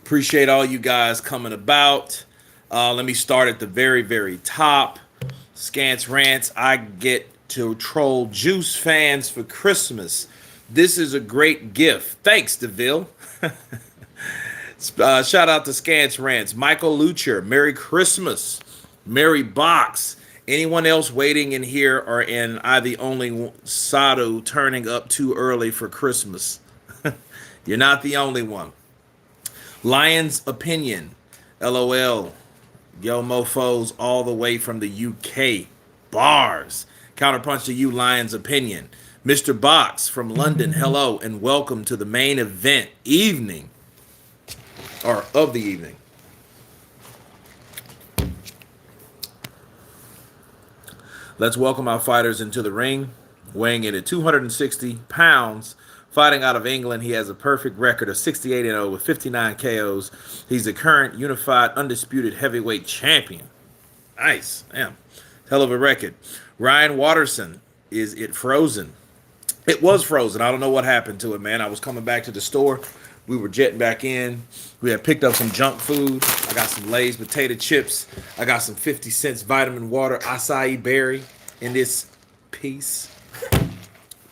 Appreciate all you guys coming about. Let me start at the very, very top. Scants Rants. I get to troll Juice fans for Christmas. This is a great gift. Thanks, DeVille. Shout out to Scants Rants. Michael Lucher. Merry Christmas. Mary Box. Anyone else waiting in here, or in I the only Sadu turning up too early for Christmas? You're not the only one. Lion's Opinion. LOL. Yo mofos all the way from the UK. Bars. Counterpunch to you, Lion's Opinion. Mr. Box from London. Hello and welcome to the main event evening. Or of the evening. Let's welcome our fighters into the ring. Weighing in at 260 pounds. Fighting out of England, he has a perfect record of 68-0 with 59 KOs. He's the current unified, undisputed heavyweight champion. Nice. Damn. Hell of a record. Ryan Watterson. Is it frozen? It was frozen. I don't know what happened to it, man. I was coming back to the store. We were jetting back in. We had picked up some junk food. I got some Lay's potato chips. I got some 50 cents vitamin water acai berry in this piece.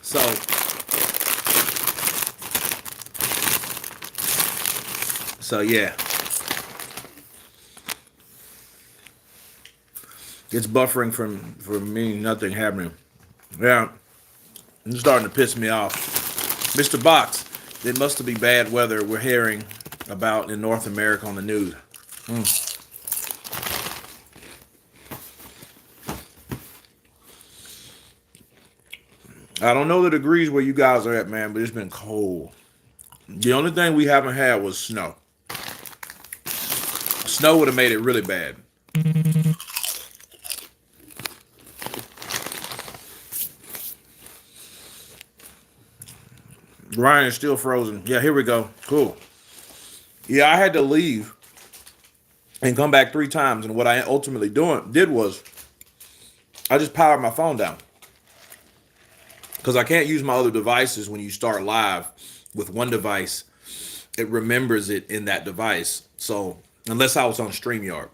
So yeah, it's buffering from me, nothing happening. Yeah, it's starting to piss me off. Mr. Box, it must be bad weather we're hearing about in North America on the news. I don't know the degrees where you guys are at, man, but it's been cold. The only thing we haven't had was snow. Snow would have made it really bad. Ryan is still frozen. Yeah, here we go. Cool. Yeah, I had to leave and come back 3 times. And what I ultimately did was I just powered my phone down. Because I can't use my other devices when you start live with one device. It remembers it in that device. So unless I was on StreamYard.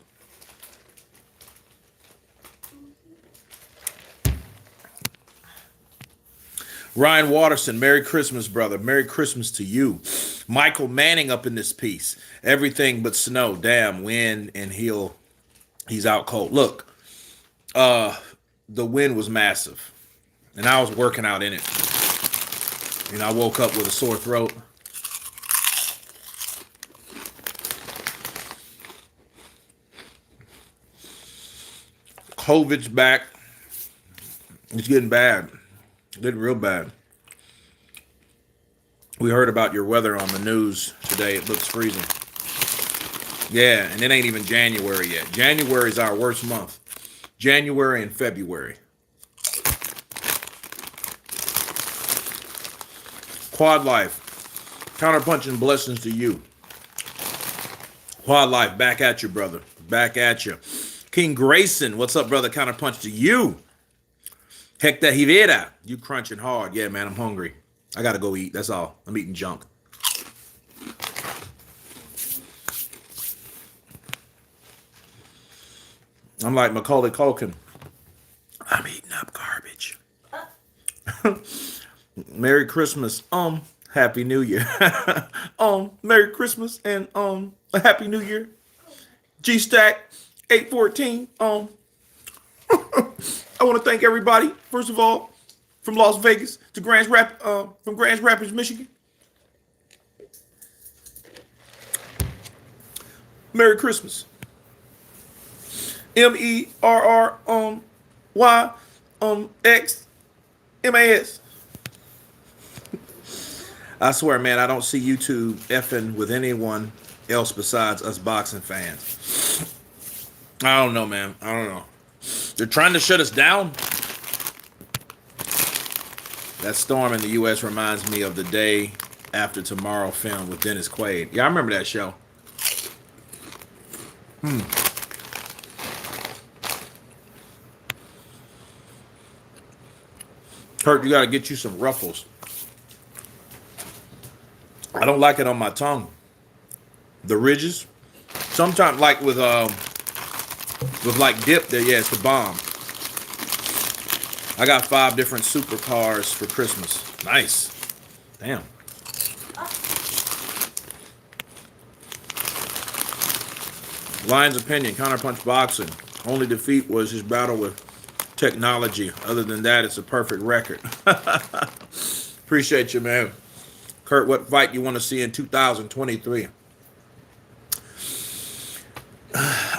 Ryan Watterson, Merry Christmas, brother. Merry Christmas to you. Michael Manning up in this piece. Everything but snow. Damn, wind, and he's out cold. Look, the wind was massive. And I was working out in it. And I woke up with a sore throat. COVID's back. It's getting bad. Getting real bad. We heard about your weather on the news today. It looks freezing. Yeah, and it ain't even January yet. January is our worst month. January and February. Quad Life. Counterpunching blessings to you. Quad Life, back at you, brother. Back at you. King Grayson, what's up, brother? Counterpunch to you. Hector Hivera, you crunching hard. Yeah, man, I'm hungry. I gotta go eat. That's all. I'm eating junk. I'm like Macaulay Culkin. I'm eating up garbage. Merry Christmas. Happy New Year. Merry Christmas and a Happy New Year. G-Stack 814. I want to thank everybody, first of all, from Las Vegas to Grand Rapids, Michigan. Merry Christmas. MERRYXMAS. I swear, man, I don't see YouTube effing with anyone else besides us boxing fans. I don't know, man. I don't know. They're trying to shut us down. That storm in the U.S. reminds me of the Day After Tomorrow film with Dennis Quaid. Yeah, I remember that show. Kurt, you got to get you some Ruffles. I don't like it on my tongue. The ridges. Sometimes like with like dip there, yeah, it's the bomb. I got 5 different supercars for Christmas. Nice. Damn. Lion's opinion, Counterpunch boxing. Only defeat was his battle with technology. Other than that, it's a perfect record. Appreciate you, man. Kurt, what fight you want to see in 2023?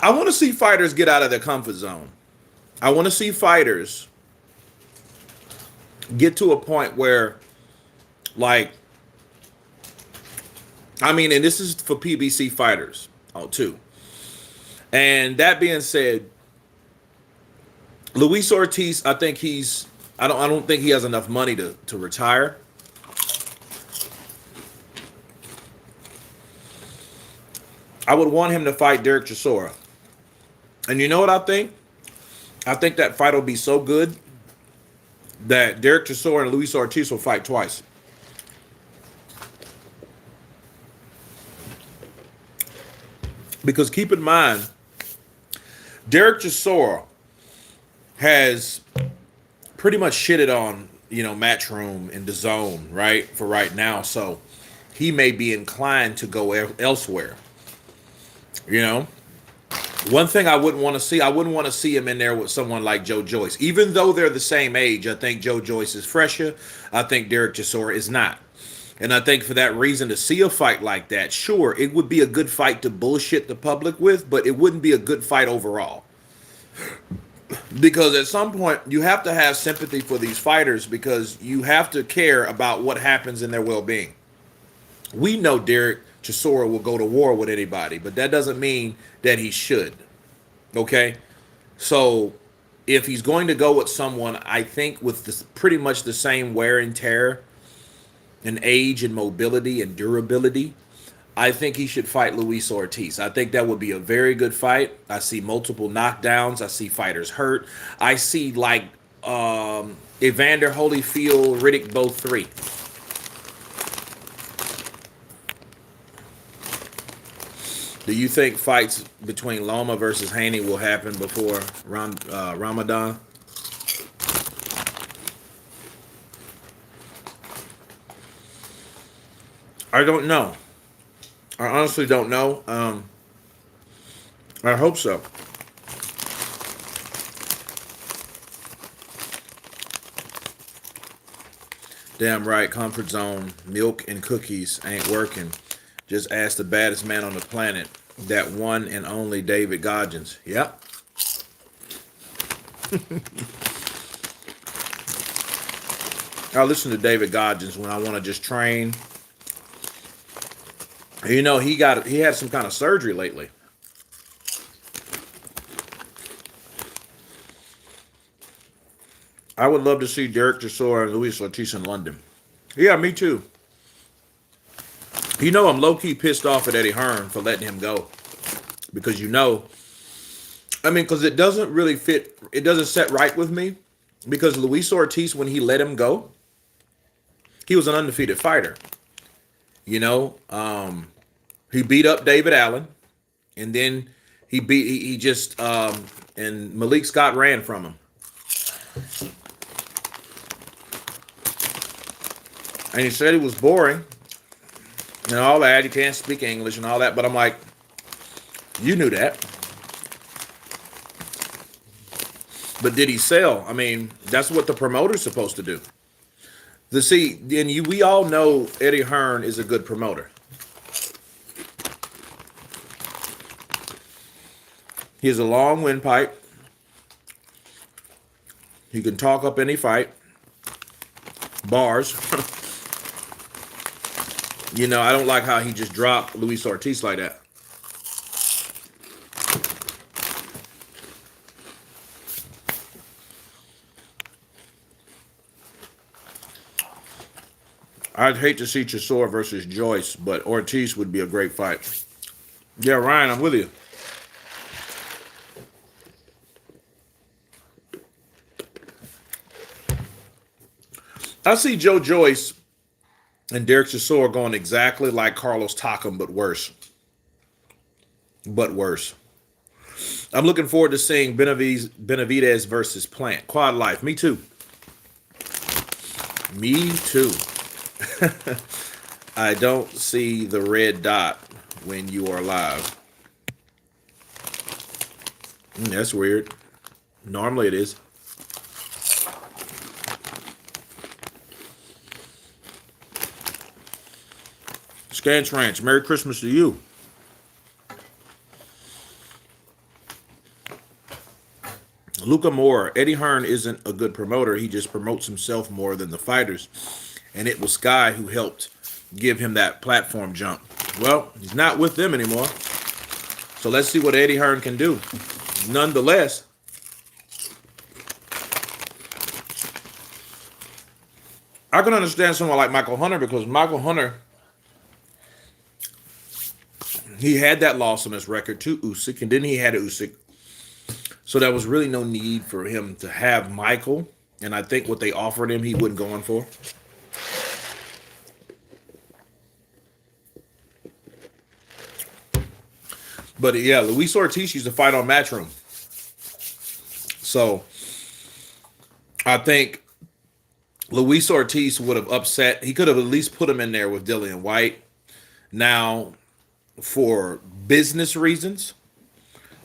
I want to see fighters get out of their comfort zone. I want to see fighters get to a point where, like, I mean, and this is for PBC fighters, too. And that being said, Luis Ortiz, I think I don't think he has enough money to retire. I would want him to fight Derek Chisora. And you know what I think? I think that fight will be so good that Derek Chisora and Luis Ortiz will fight twice. Because keep in mind, Derek Chisora has pretty much shitted on, Matchroom and DAZN, right? For right now. So he may be inclined to go elsewhere. One thing I wouldn't want to see him in there with someone like Joe Joyce. Even though they're the same age, I think Joe Joyce is fresher. I think Derek Chisora is not. And I think for that reason, to see a fight like that, sure, it would be a good fight to bullshit the public with, but it wouldn't be a good fight overall. Because at some point, you have to have sympathy for these fighters because you have to care about what happens in their well-being. We know Derek Chisora will go to war with anybody, but that doesn't mean that he should. Okay? So if he's going to go with someone, I think with pretty much the same wear and tear and age and mobility and durability, I think he should fight Luis Ortiz. I think that would be a very good fight. I see multiple knockdowns. I see fighters hurt. I see like Evander Holyfield, Riddick, both 3. Do you think fights between Loma versus Haney will happen before Ramadan? I don't know. I honestly don't know. I hope so. Damn right, comfort zone, milk and cookies ain't working. Just ask the baddest man on the planet, that one and only David Goggins. Yep. I listen to David Goggins when I want to just train. He had some kind of surgery lately. I would love to see Derek Chisora and Luis Ortiz in London. Yeah, me too. I'm low-key pissed off at Eddie Hearn for letting him go. Because because it doesn't really fit, it doesn't set right with me. Because Luis Ortiz, when he let him go, he was an undefeated fighter. He beat up David Allen. And then and Malik Scott ran from him. And he said it was boring. And all that, you can't speak English and all that, but I'm like, you knew that. But did he sell? I mean, that's what the promoter's supposed to do. We all know Eddie Hearn is a good promoter. He has a long windpipe. He can talk up any fight. Bars. I don't like how he just dropped Luis Ortiz like that. I'd hate to see Chisora versus Joyce, but Ortiz would be a great fight. Yeah, Ryan, I'm with you. I see Joe Joyce and Derek Chisora going exactly like Carlos Takam, but worse. but worse. I'm looking forward to seeing Benavidez versus Plant. Quad Life. Me too. Me too. I don't see the red dot when you are live. That's weird. Normally it is. Scance Ranch. Merry Christmas to you. Luca Moore. Eddie Hearn isn't a good promoter. He just promotes himself more than the fighters. And it was Sky who helped give him that platform jump. Well, he's not with them anymore. So let's see what Eddie Hearn can do. Nonetheless, I can understand someone like Michael Hunter because Michael Hunter, he had that loss on his record to Usyk, and then he had Usyk. So there was really no need for him to have Michael. And I think what they offered him, he wasn't going for. But yeah, Luis Ortiz used to fight on Matchroom. So I think Luis Ortiz would have upset. He could have at least put him in there with Dillian White. Now, for business reasons,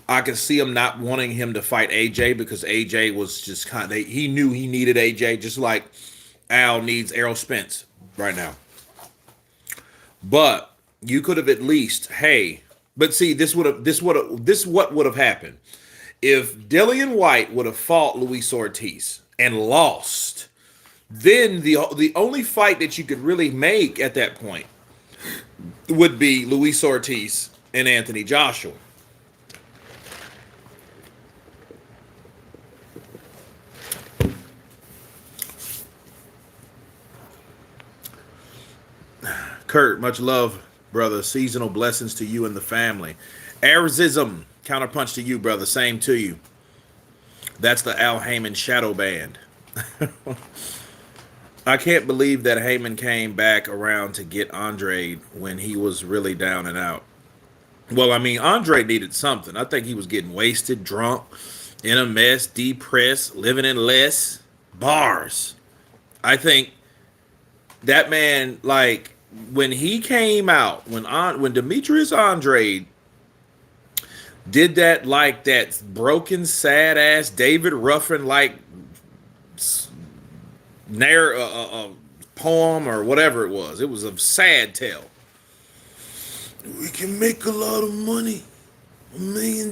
I can see him not wanting him to fight AJ because AJ was just he knew he needed AJ just like Al needs Errol Spence right now. But you could have at least, hey, but see, this what would have happened if Dillian White would have fought Luis Ortiz and lost. Then the only fight that you could really make at that point would be Luis Ortiz and Anthony Joshua. Kurt, much love, brother. Seasonal blessings to you and the family. Arizism, counterpunch to you, brother. Same to you. That's the Al Heyman shadow band. I can't believe that Heyman came back around to get Andre when he was really down and out. Well, I mean, Andre needed something. I think he was getting wasted, drunk, in a mess, depressed, living in less bars. I think that man, like, when he came out, when Demetrius Andrade did that, like that broken, sad ass David Ruffin like poem or whatever it was a sad tale. We can make a lot of money, $1 million.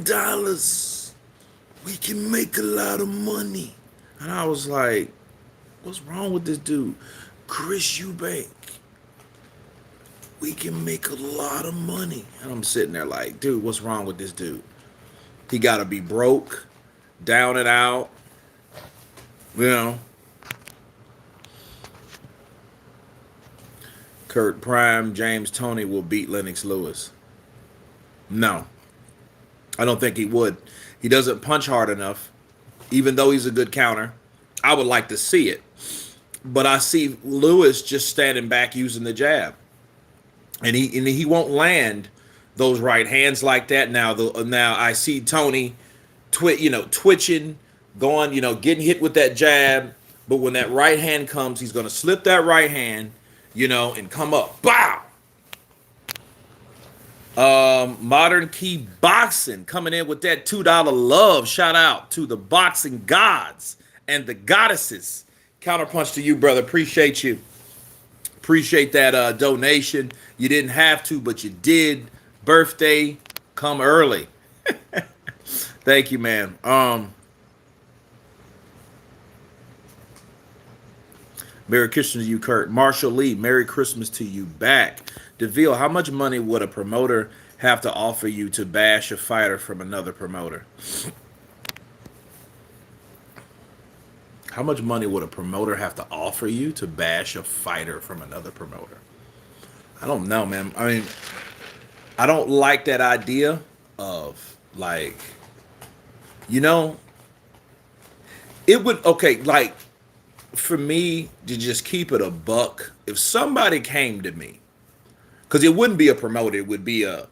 We can make a lot of money, and I was like, what's wrong with this dude, Chris Eubank? We can make a lot of money. And I'm sitting there like, dude, what's wrong with this dude? He got to be broke, down and out, you know. Kurt Prime, James Toney will beat Lennox Lewis. No, I don't think he would. He doesn't punch hard enough, even though he's a good counter. I would like to see it. But I see Lewis just standing back using the jab. And he won't land those right hands like that. Now I see Tony twitching, going, getting hit with that jab. But when that right hand comes, he's going to slip that right hand, and come up. Bow! Modern Key Boxing coming in with that $2 love. Shout out to the boxing gods and the goddesses. Counterpunch to you, brother. Appreciate you. Appreciate that donation. You didn't have to, but you did. Birthday, come early. Thank you, man. Merry Christmas to you, Kurt. Marshall Lee, Merry Christmas to you back. DeVille, how much money would a promoter have to offer you to bash a fighter from another promoter? How much money would a promoter have to offer you to bash a fighter from another promoter? I don't know, man. I mean, I don't like that idea of, like, it would, okay, like, for me to just keep it a buck, if somebody came to me, because it wouldn't be a promoter, it would be a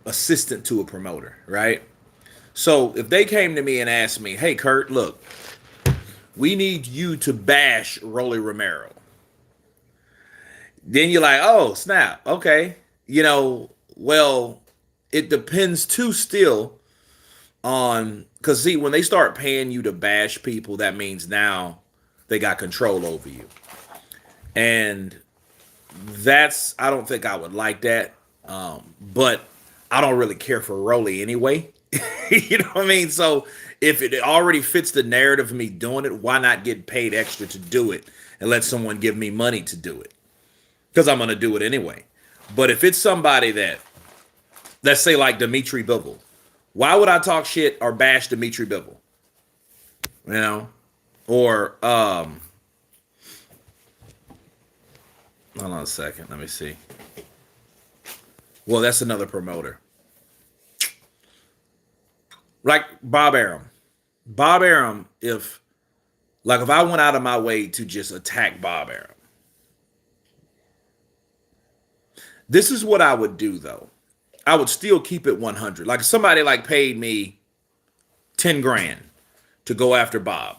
assistant to a promoter, right? So if they came to me and asked me, "Hey, Kurt, look, we need you to bash Rolly Romero," then you're like, "Oh, snap, okay." Well, it depends too still on, because see, when they start paying you to bash people, that means now they got control over you, and that's, I don't think I would like that. But I don't really care for Rolly anyway. You know what I mean? So if it already fits the narrative of me doing it, why not get paid extra to do it and let someone give me money to do it? Because I'm gonna do it anyway. But if it's somebody that, let's say like Dimitri Bivol, why would I talk shit or bash Dimitri Bivol? You know, or hold on a second, let me see. Well, that's another promoter. Like Bob Arum. Bob Arum, if I went out of my way to just attack Bob Arum, this is what I would do though. I would still keep it 100. Like if somebody like paid me 10 grand to go after Bob.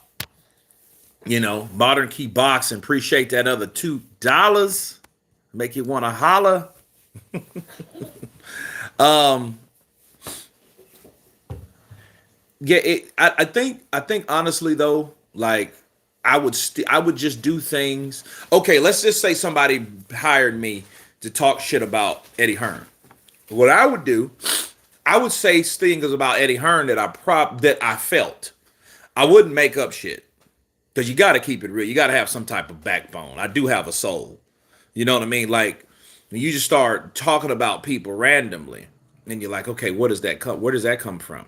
Modern Key Boxing, appreciate that other $2. Make you want to holler. Yeah, I think honestly though, like I would just do things. Okay, let's just say somebody hired me to talk shit about Eddie Hearn. What I would do, I would say things about Eddie Hearn that I felt. I wouldn't make up shit, because you got to keep it real. You got to have some type of backbone. I do have a soul. You know what I mean? Like when you just start talking about people randomly, and you're like, okay, what does that come? Where does that come from?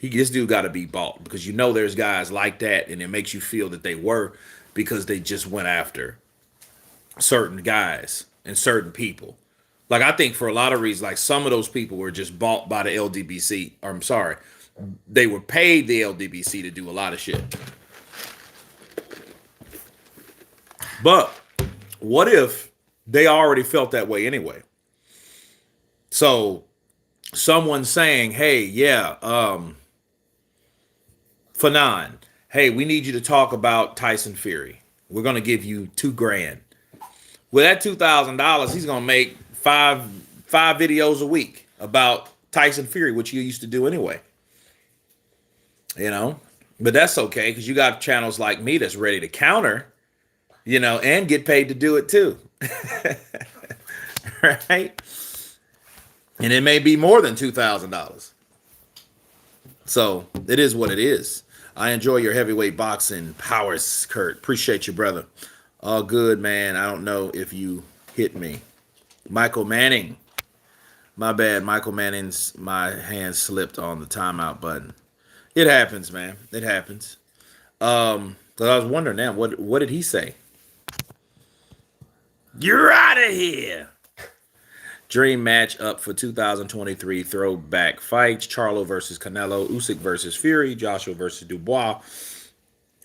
This dude got to be bought, because there's guys like that, and it makes you feel that they were, because they just went after certain guys and certain people. Like I think for a lot of reasons, like some of those people were just bought by the LDBC. Or I'm sorry, they were paid the LDBC to do a lot of shit. But what if they already felt that way anyway? So someone saying, "Hey, yeah, Fanon, hey, we need you to talk about Tyson Fury. We're gonna give you $2,000." With that $2,000, he's gonna make five videos a week about Tyson Fury, which you used to do anyway. But that's okay, because you got channels like me that's ready to counter, and get paid to do it too. Right? And it may be more than $2,000. So it is what it is. I enjoy your heavyweight boxing powers, Kurt. Appreciate you, brother. All good, man. I don't know if you hit me. Michael Manning. My bad. Michael Manning's, my hand slipped on the timeout button. It happens, man. It happens. But I was wondering now, what did he say? You're out of here. Dream match up for 2023 throwback fights: Charlo versus Canelo, Usyk versus Fury, Joshua versus Dubois,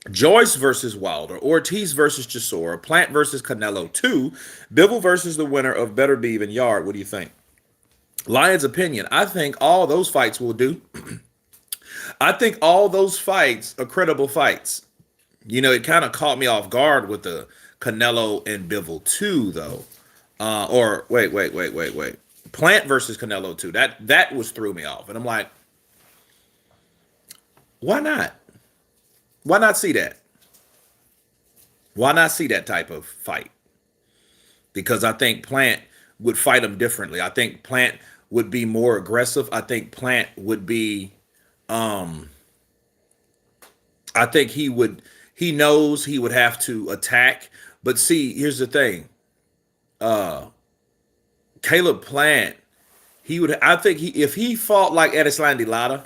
Joyce versus Wilder, Ortiz versus Chisora, Plant versus Canelo 2, Bivol versus the winner of Better Be Even Yard. What do you think? Lion's opinion. I think all those fights will do. I think all those fights are credible fights. It kind of caught me off guard with the Canelo and Bivol 2, though. Or wait. Plant versus Canelo 2. That was threw me off. And I'm like, why not? Why not see that? Why not see that type of fight? Because I think Plant would fight him differently. I think Plant would be more aggressive. I think Plant would be I think he knows he would have to attack. But see, here's the thing. Caleb Plant, if he fought like Erislandy Lara,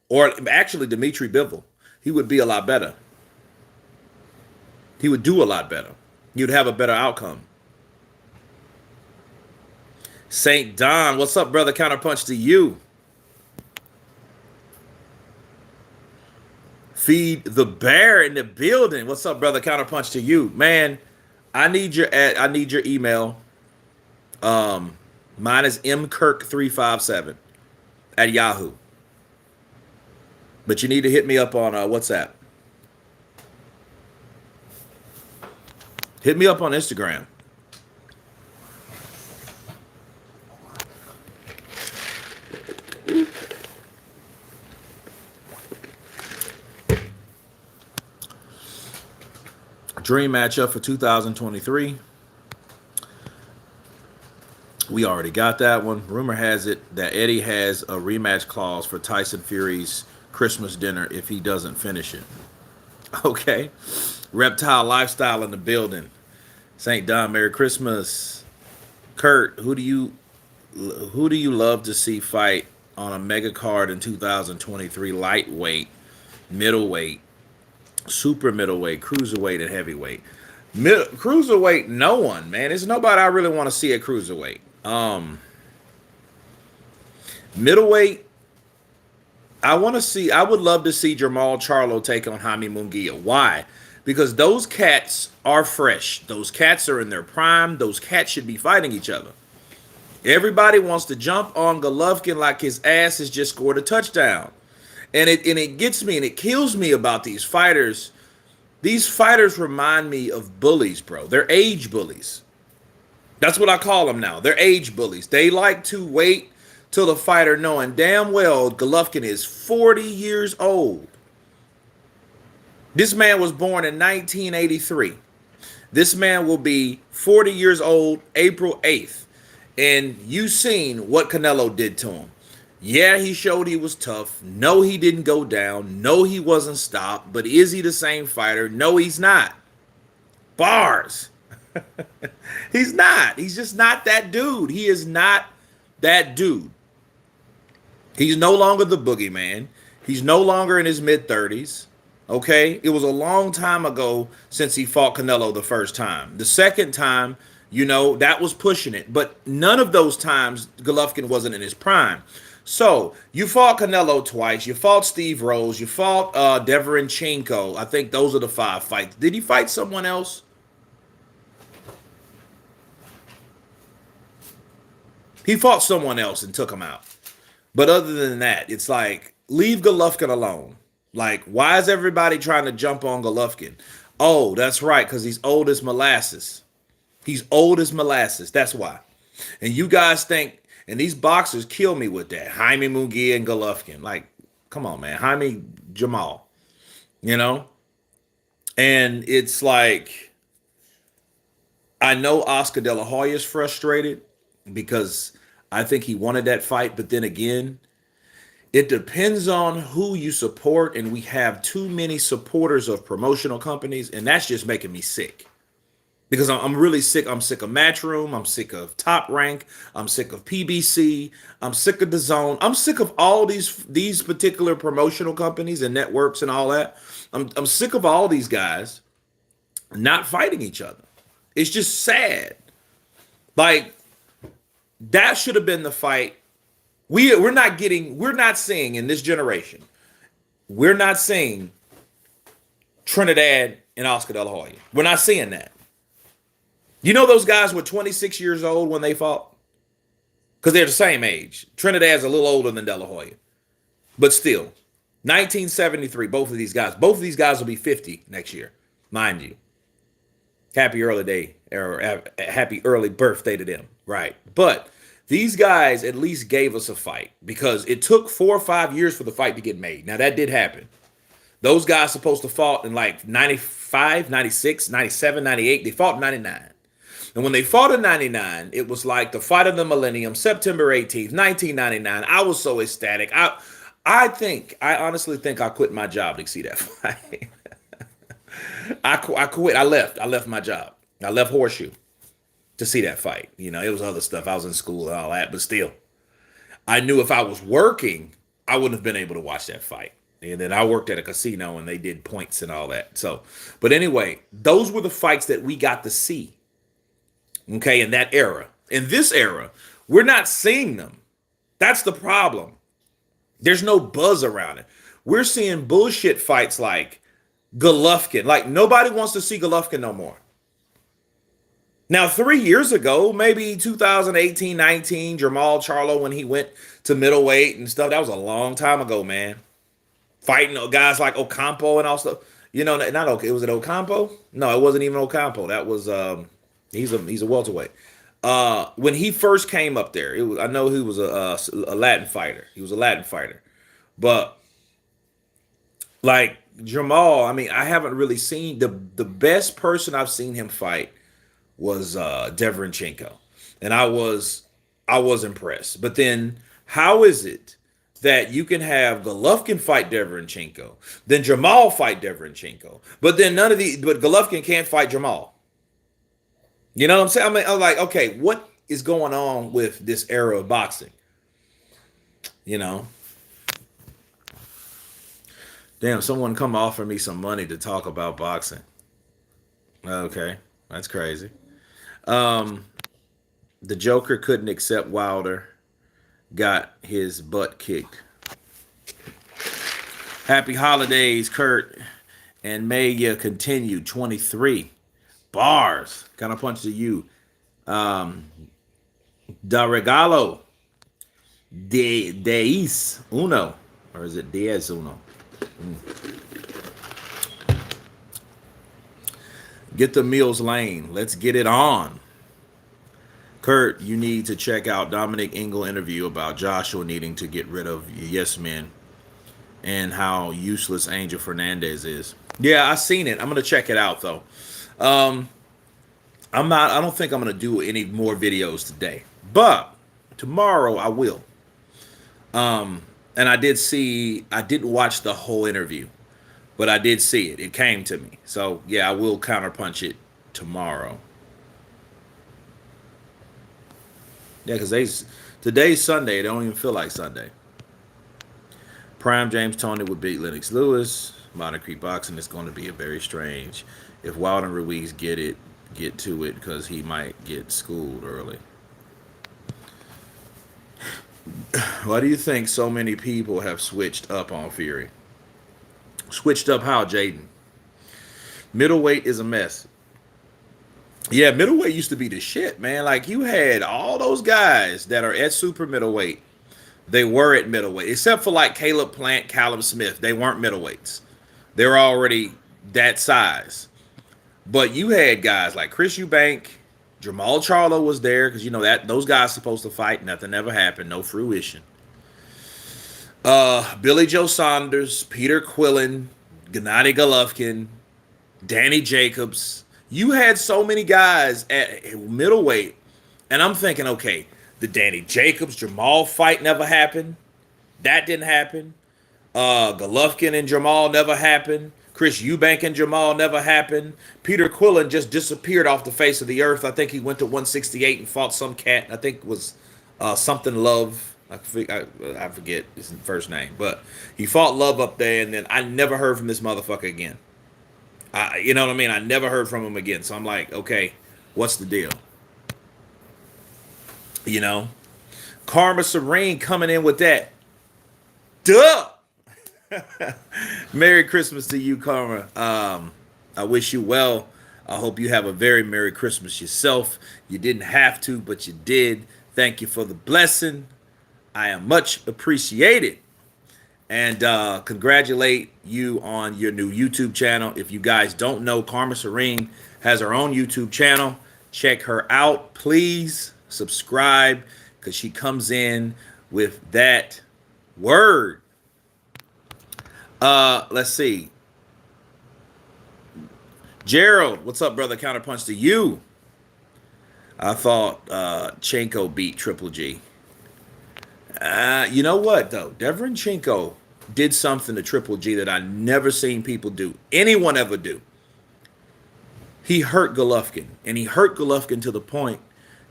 or actually Dimitri Bivol, he would be a lot better. He would do a lot better. He would have a better outcome. St. Don, what's up, brother? Counterpunch to you. Feed the bear in the building. What's up, brother? Counterpunch to you, man. I need your email. Mine is mkirk357. at Yahoo. But you need to hit me up on WhatsApp. Hit me up on Instagram. Dream matchup for 2023. We already got that one. Rumor has it that Eddie has a rematch clause for Tyson Fury's Christmas dinner if he doesn't finish it. Okay. Reptile Lifestyle in the building. St. Don, Merry Christmas. Kurt, who do you love to see fight on a mega card in 2023? Lightweight, middleweight, super middleweight, cruiserweight, and heavyweight. Cruiserweight, no one, man. There's nobody I really want to see at cruiserweight. Middleweight, I would love to see Jamal Charlo take on Jaime Munguia. Why? Because those cats are fresh. Those cats are in their prime. Those cats should be fighting each other. Everybody wants to jump on Golovkin like his ass has just scored a touchdown. And it gets me and it kills me about these fighters. These fighters remind me of bullies, bro. They're age bullies. That's what I call them now. They're age bullies. They like to wait till the fighter knowing damn well Golovkin is 40 years old. This man was born in 1983. This man will be 40 years old April 8th. And you seen what Canelo did to him. Yeah, he showed he was tough. No, he didn't go down. No, he wasn't stopped. But is he the same fighter? No, he's not. Bars. He's not. He's just not that dude. He is not that dude. He's no longer the boogeyman. He's no longer in his mid-30s. Okay? It was a long time ago since he fought Canelo the first time. The second time, that was pushing it. But none of those times, Golovkin wasn't in his prime. So, you fought Canelo twice. You fought Steve Rose. You fought Deverenchenko. I think those are the 5 fights. Did he fight someone else? He fought someone else and took him out. But other than that, it's like, leave Golovkin alone. Like, why is everybody trying to jump on Golovkin? Oh, that's right, because he's old as molasses. He's old as molasses. That's why. And you guys think, and these boxers kill me with that. Jaime Munguia and Golovkin. Like, come on, man. Jaime Jamal. And it's like, I know Oscar De La Hoya is frustrated because I think he wanted that fight. But then again, it depends on who you support. And we have too many supporters of promotional companies. And that's just making me sick. Because I'm really sick. I'm sick of Matchroom. I'm sick of Top Rank. I'm sick of PBC. I'm sick of DAZN. I'm sick of all these particular promotional companies and networks and all that. I'm sick of all these guys not fighting each other. It's just sad. Like, that should have been the fight. We're not seeing in this generation. We're not seeing Trinidad and Oscar De La Hoya. We're not seeing that. Those guys were 26 years old when they fought? Because they're the same age. Trinidad's a little older than De La Hoya. But still, 1973, both of these guys. Both of these guys will be 50 next year, mind you. Happy early day, or happy early birthday to them. Right. But these guys at least gave us a fight because it took 4 or 5 years for the fight to get made. Now, that did happen. Those guys supposed to fought in like 95, 96, 97, 98. They fought in 99. And when they fought in 99, it was like the fight of the millennium, September 18th, 1999. I was so ecstatic. I honestly think I quit my job to see that fight. I quit. I left my job. I left Horseshoe to see that fight. It was other stuff. I was in school and all that, but still. I knew if I was working, I wouldn't have been able to watch that fight. And then I worked at a casino and they did points and all that. So, but anyway, those were the fights that we got to see. Okay, in that era. In this era, we're not seeing them. That's the problem. There's no buzz around it. We're seeing bullshit fights like Golovkin. Like, nobody wants to see Golovkin no more. Now, 3 years ago, maybe 2018, 19, Jamal Charlo, when he went to middleweight and stuff, that was a long time ago, man. Fighting guys like Ocampo and all stuff. You know, not okay. Was it Ocampo? No, it wasn't even Ocampo. That was he's a welterweight. When he first came up there, it was I know he was a Latin fighter. He was a Latin fighter, but like Jamal, I mean, I haven't really seen the best person I've seen him fight was Deverenchenko, and I was impressed. But then, how is it that you can have Golovkin fight Deverenchenko, then Jamal fight Deverenchenko, but then but Golovkin can't fight Jamal? You know what I'm saying? I mean, I'm like, okay, what is going on with this era of boxing? You know, damn, someone come offer me some money to talk about boxing. Okay, that's crazy. Um, the Joker couldn't accept Wilder got his butt kicked. Happy holidays, Kurt, and may you continue. 23 bars. Kind of punch to you. Da regalo de deis uno, or is it diez uno? Get the Mills Lane. Let's get it on. Kurt, you need to check out Dominic Ingle interview about Joshua needing to get rid of yes men and how useless Angel Fernandez is. Yeah, I seen it. I'm gonna check it out though. Um, I don't think I'm gonna do any more videos today, but tomorrow I will. And I didn't watch the whole interview, but I did see it. It came to me. So yeah, I will counterpunch it tomorrow. Yeah, because today's Sunday. It don't even feel like Sunday. Prime James Tony would beat Lennox Lewis. Modern Creek Boxing is going to be a very strange. If Wilder and Ruiz get to it, because he might get schooled early. Why do you think so many people have switched up on Fury? Switched up how, Jaden? Middleweight is a mess. Yeah, middleweight used to be the shit, man. Like you had all those guys that are at super middleweight. They were at middleweight, except for like Caleb Plant, Callum Smith. They weren't middleweights. They were already that size. But you had guys like Chris Eubank, Jamal Charlo was there because you know that those guys supposed to fight. Nothing ever happened. No fruition. Billy Joe Saunders, Peter Quillen, Gennady Golovkin, Danny Jacobs. You had so many guys at middleweight, and I'm thinking, okay, the Danny Jacobs Jamal fight never happened. That didn't happen. Golovkin and Jamal never happened. Chris Eubank and Jamal never happened. Peter Quillen just disappeared off the face of the earth. I think he went to 168 and fought some cat. I think it was something Love. I forget his first name, but he fought Love up there, and then I never heard from this motherfucker again. You know what I mean? I never heard from him again. So I'm like, okay, what's the deal? You know, Karma Serene coming in with that. Duh. Merry Christmas to you, Karma. I wish you well. I hope you have a very Merry Christmas yourself. You didn't have to, but you did. Thank you for the blessing. I am much appreciated. And congratulate you on your new YouTube channel. If you guys don't know, Karma Serene has her own YouTube channel. Check her out. Please subscribe because she comes in with that word. Let's see. Gerald, what's up, brother? Counterpunch to you. I thought Chenko beat Triple G. You know what, though? Deverenchenko did something to Triple G that I never seen people do. Anyone ever do. He hurt Golovkin. And he hurt Golovkin to the point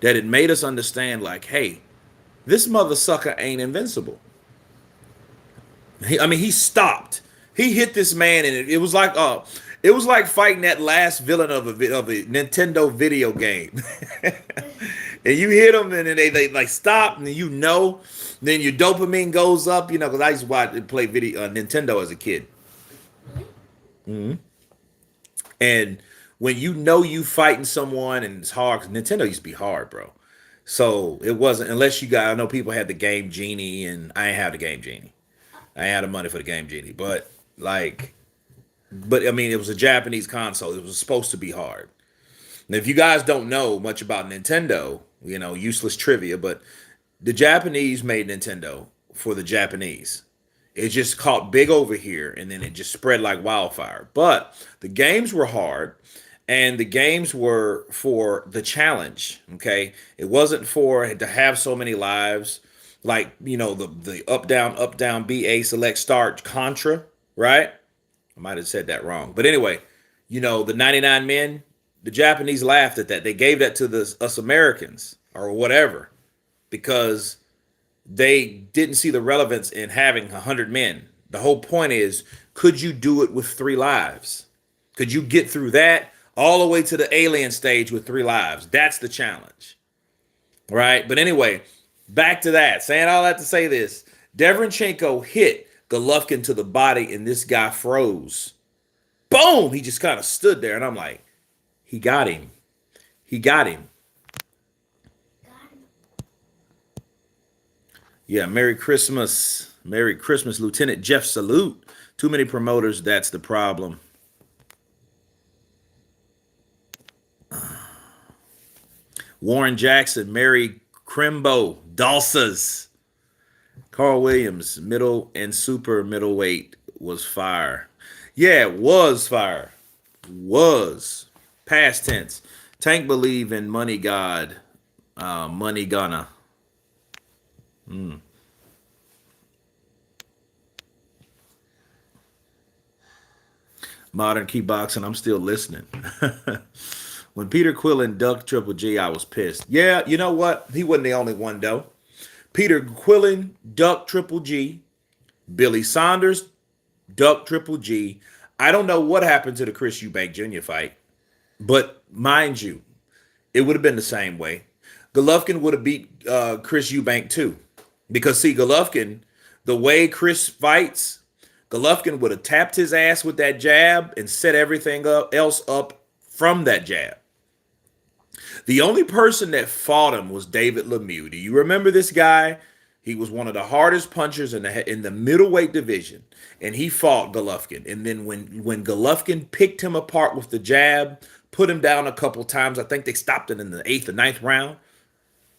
that it made us understand, like, hey, this mother sucker ain't invincible. He stopped. He hit this man, and it was like fighting that last villain of a Nintendo video game. And you hit them, and then they like stop, and then then your dopamine goes up, because I used to watch and play Nintendo as a kid. Mm-hmm. And when you know you fighting someone and it's hard. 'Cause Nintendo used to be hard, bro. So it wasn't unless you got. I know people had the Game Genie, and I ain't have the Game Genie. I ain't had the money for the Game Genie, but I mean, it was a Japanese console. It was supposed to be hard. Now, if you guys don't know much about Nintendo, useless trivia, but the Japanese made Nintendo for the Japanese. It just caught big over here and then it just spread like wildfire. But the games were hard and the games were for the challenge. Okay. It wasn't for to have so many lives like, the up, down, BA, select, start, Contra, right? I might have said that wrong. But anyway, the 99 men, the Japanese laughed at that. They gave that to us Americans or whatever because they didn't see the relevance in having 100 men. The whole point is, could you do it with 3 lives? Could you get through that all the way to the alien stage with 3 lives? That's the challenge, right? But anyway, back to that. Saying all that to say this. Deverenchenko hit Golovkin to the body and this guy froze. Boom! He just kind of stood there and I'm like, he got him. He got him. Yeah, Merry Christmas. Merry Christmas, Lieutenant Jeff Salute. Too many promoters, that's the problem. Warren Jackson, Mary Crimbo, Dulces. Carl Williams, middle and super middleweight was fire. Yeah, it was fire. Was. Past tense. Tank believe in money God. Money gonna. Modern kickboxing, I'm still listening. When Peter Quillen ducked Triple G, I was pissed. Yeah, you know what? He wasn't the only one, though. Peter Quillen ducked Triple G. Billy Saunders ducked Triple G. I don't know what happened to the Chris Eubank Jr. fight, but mind you, it would have been the same way. Golovkin would have beat Chris Eubank too. Because, see, Golovkin, the way Chris fights, Golovkin would have tapped his ass with that jab and set everything else up from that jab. The only person that fought him was David Lemieux. Do you remember this guy? He was one of the hardest punchers in the middleweight division, and he fought Golovkin. And then when Golovkin picked him apart with the jab, put him down a couple times, I think they stopped it in the 8th or 9th round,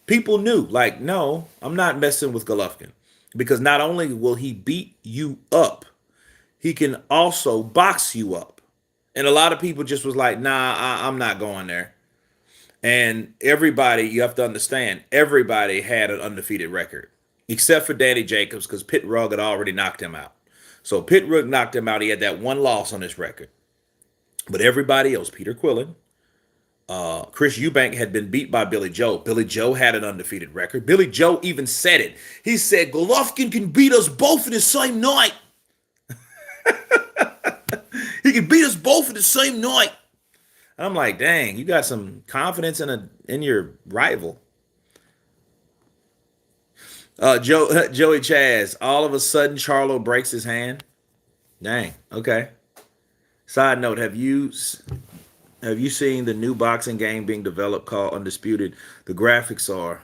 people knew, like, no, I'm not messing with Golovkin. Because not only will he beat you up, he can also box you up. And a lot of people just was like, nah, I'm not going there. And everybody, you have to understand, everybody had an undefeated record. Except for Danny Jacobs, because Pit Rugg had already knocked him out. So Pit Rugg knocked him out. He had that one loss on his record. But everybody else, Peter Quillen, Chris Eubank had been beat by Billy Joe. Billy Joe had an undefeated record. Billy Joe even said it. He said, Golovkin can beat us both in the same night. He can beat us both in the same night. I'm like, dang, you got some confidence in your rival. Joey Chaz, all of a sudden Charlo breaks his hand. Dang, okay. Side note, have you seen the new boxing game being developed called Undisputed? The graphics are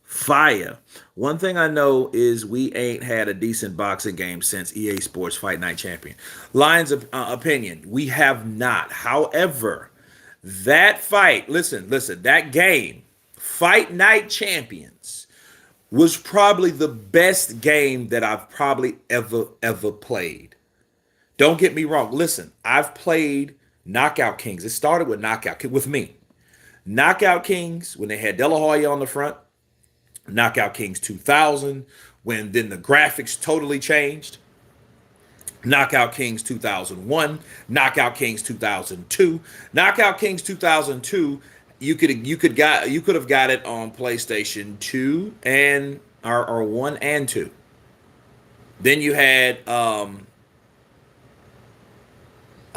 fire. One thing I know is we ain't had a decent boxing game since EA Sports Fight Night Champion. Lions of opinion, we have not. However, that fight, listen, that game, Fight Night Champions, was probably the best game that I've probably ever played. Don't get me wrong. Listen, I've played Knockout Kings. It started with Knockout with me. Knockout Kings, when they had De La Hoya on the front. Knockout Kings 2000, when then the graphics totally changed. Knockout Kings 2001, Knockout Kings 2002, Knockout Kings 2002. You could have got it on PlayStation 2 and or 1 and 2. Then you had I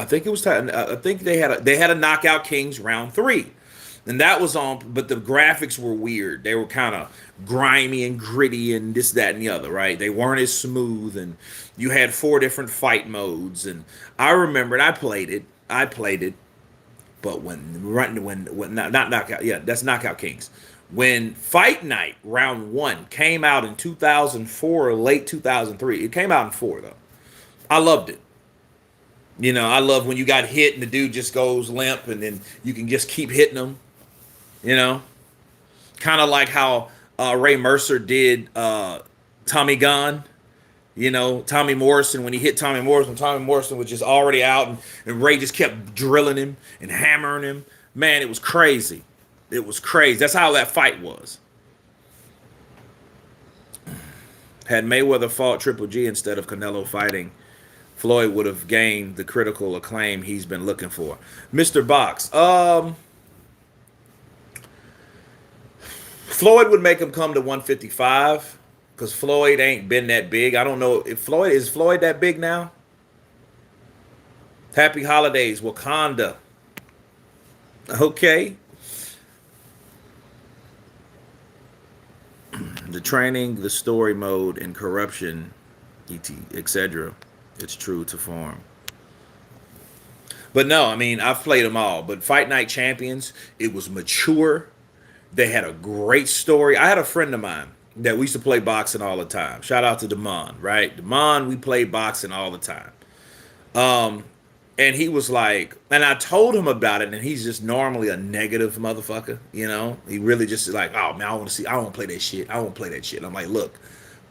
think it was time. I think they had a Knockout Kings round 3. And that was on, but the graphics were weird. They were kind of grimy and gritty and this, that, and the other, right? They weren't as smooth, and you had 4 different fight modes. And I remember, and I played it. But when not knockout, yeah, that's Knockout Kings. When Fight Night Round One came out in 2004 or late 2003, it came out in four though. I loved it. You know, I love when you got hit and the dude just goes limp, and then you can just keep hitting him. You know, kind of like how Ray Mercer did Tommy Gunn. You know, Tommy Morrison, when he hit Tommy Morrison was just already out, and Ray just kept drilling him and hammering him. Man, it was crazy. It was crazy. That's how that fight was. Had Mayweather fought Triple G instead of Canelo fighting, Floyd would have gained the critical acclaim he's been looking for. Mr. Box. Floyd would make him come to 155 because Floyd ain't been that big. I don't know if Floyd that big now? Happy holidays, Wakanda. Okay. The training, the story mode, and corruption, etc. It's true to form. But no, I mean, I've played them all. But Fight Night Champions, it was mature. They had a great story. I had a friend of mine that we used to play boxing all the time. Shout out to Damon, right? Damon, we played boxing all the time. And he was like, and I told him about it, and he's just normally a negative motherfucker, you know? He really just like, oh man, I want to play that shit. I want to play that shit. I'm like, look,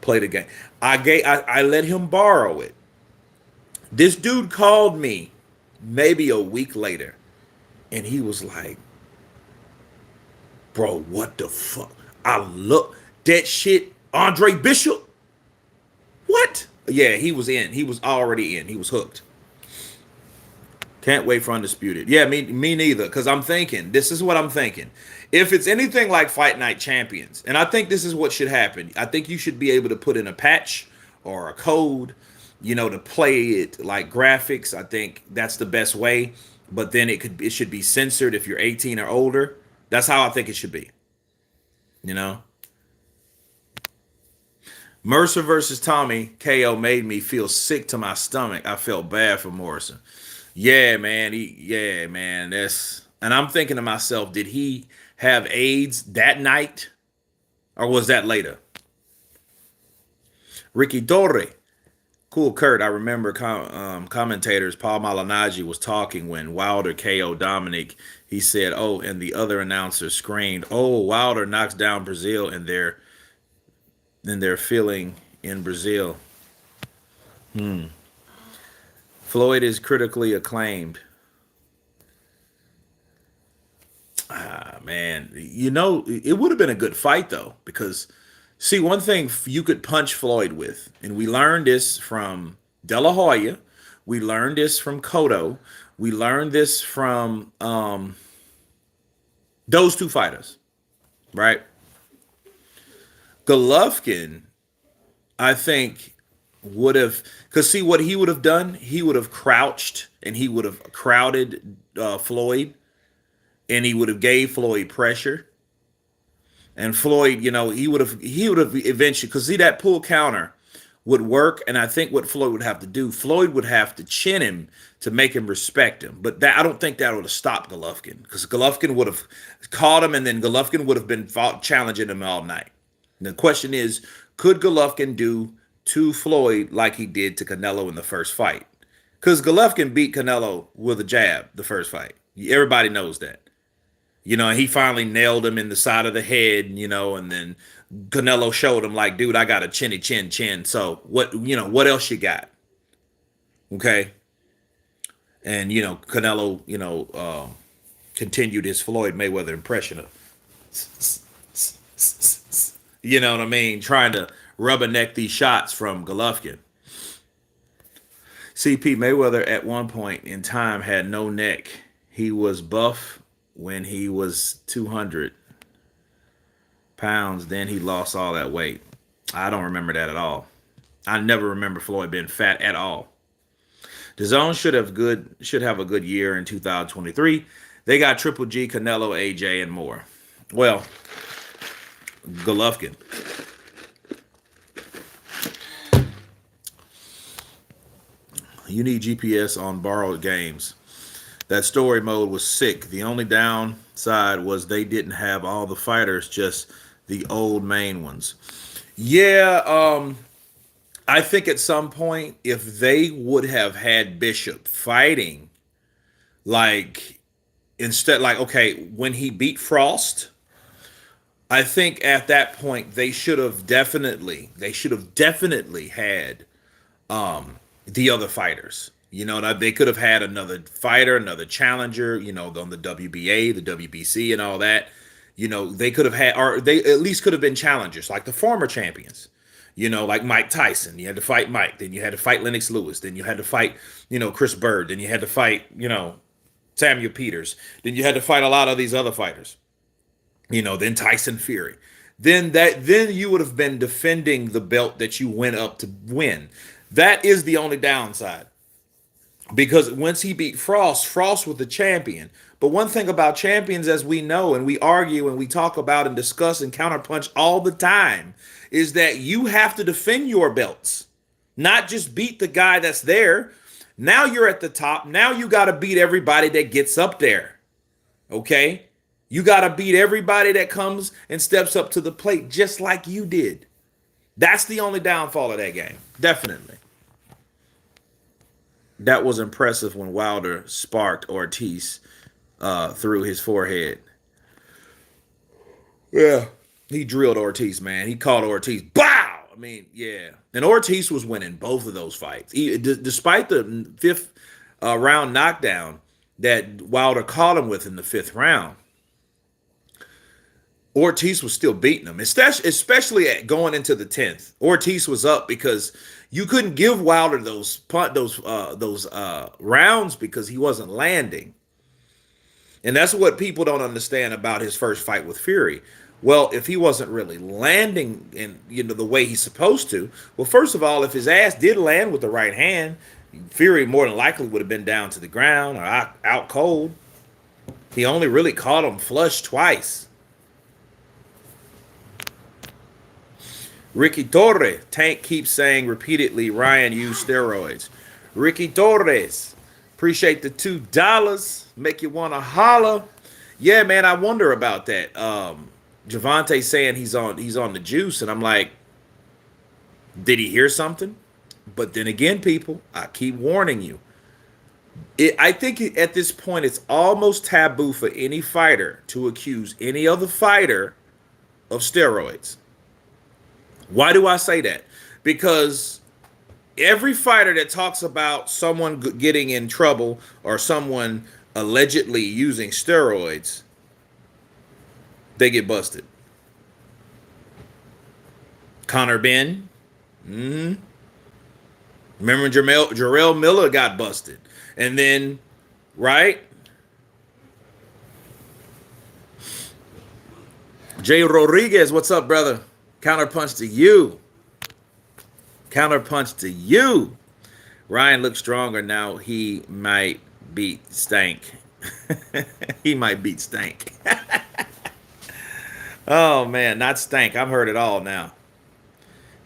play the game. I let him borrow it. This dude called me maybe a week later, and he was like, bro, what the fuck? I look that shit, Andre Bishop. What? Yeah, he was in. He was already in. He was hooked. Can't wait for Undisputed. Yeah, me neither. Because I'm thinking, this is what I'm thinking. If it's anything like Fight Night Champions, and I think this is what should happen. I think you should be able to put in a patch or a code, you know, to play it like graphics. I think that's the best way. But then it should be censored if you're 18 or older. That's how I think it should be. You know? Mercer versus Tommy KO made me feel sick to my stomach. I felt bad for Morrison. Yeah, man. Yeah, man. And I'm thinking to myself, did he have AIDS that night? Or was that later? Ricky Torre. Cool Kurt. I remember commentators Paul Malignaggi was talking when Wilder KO Dominic. He said, oh, and the other announcer screamed, oh, Wilder knocks down Brazil, and they're feeling in Brazil. Floyd is critically acclaimed. Ah, man. You know, it would have been a good fight, though, because, see, one thing you could punch Floyd with, and we learned this from De La Hoya, we learned this from Cotto, we learned this from those two fighters, right? Golovkin, I think, would have, because see what he would have done, he would have crouched and he would have crowded Floyd, and he would have gave Floyd pressure, and Floyd, you know, he would have eventually, because see that pull counter would work, and I think what Floyd would have to do, Floyd would have to chin him to make him respect him, but that I don't think that would have stopped Golovkin, because Golovkin would have caught him, and then Golovkin would have been challenging him all night. And the question is, could Golovkin do to Floyd like he did to Canelo in the first fight? Because Golovkin beat Canelo with a jab the first fight. Everybody knows that. You know, and he finally nailed him in the side of the head, you know, and then Canelo showed him like, dude, I got a chinny chin. So what, you know, what else you got? Okay. And, you know, Canelo, you know, continued his Floyd Mayweather impression of, you know what I mean? Trying to rubberneck these shots from Golovkin. CP Mayweather at one point in time had no neck. He was buff when he was 200 pounds. Then he lost all that weight. I don't remember that at all. I never remember Floyd being fat at all. The Zone should have a good year in 2023. They got Triple G, Canelo, AJ, and more. Well, Golovkin. You need GPS on borrowed games. That story mode was sick. The only downside was they didn't have all the fighters, just the old main ones. Yeah, I think at some point, if they would have had Bishop fighting, like instead, like okay, when he beat Frost, I think at that point they should have definitely had the other fighters. You know, they could have had another fighter, another challenger, you know, on the WBA, the WBC, and all that. You know, they could have had, or they at least could have been challengers, like the former champions. You know, like Mike Tyson. You had to fight Mike. Then you had to fight Lennox Lewis. Then you had to fight, you know, Chris Bird. Then you had to fight, you know, Samuel Peters. Then you had to fight a lot of these other fighters. You know, then Tyson Fury. Then you would have been defending the belt that you went up to win. That is the only downside. Because once he beat Frost, Frost was the champion. But one thing about champions, as we know, and we argue and we talk about and discuss and counterpunch all the time, is that you have to defend your belts, not just beat the guy that's there. Now you're at the top. Now you got to beat everybody that gets up there. Okay? You got to beat everybody that comes and steps up to the plate just like you did. That's the only downfall of that game. Definitely. That was impressive when Wilder sparked Ortiz through his forehead. Yeah. He drilled Ortiz, man. He caught Ortiz. Bow! I mean, yeah. And Ortiz was winning both of those fights. Despite the fifth round knockdown that Wilder caught him with in the fifth round, Ortiz was still beating him, especially at going into the 10th. Ortiz was up because you couldn't give Wilder those rounds because he wasn't landing. And that's what people don't understand about his first fight with Fury. Well, if he wasn't really landing in the way he's supposed to, well, first of all, if his ass did land with the right hand, Fury more than likely would have been down to the ground or out cold. He only really caught him flush twice. Ricky Torres, Tank keeps saying repeatedly Ryan used steroids. Ricky Torres, appreciate the $2. Make you want to holler. Yeah, man, I wonder about that. Javante saying he's on the juice, and I'm like, did he hear something? But then again, people, I keep warning you. I think at this point it's almost taboo for any fighter to accuse any other fighter of steroids. Why do I say that? Because every fighter that talks about someone getting in trouble or someone allegedly using steroids, they get busted. Conor Benn. Remember Jarrell Miller got busted. And then, right? Jay Rodriguez, what's up, brother? Counterpunch to you. Counterpunch to you. Ryan looks stronger now. He might beat Stank. He might beat Stank. Oh, man, not Stank. I've heard it all now.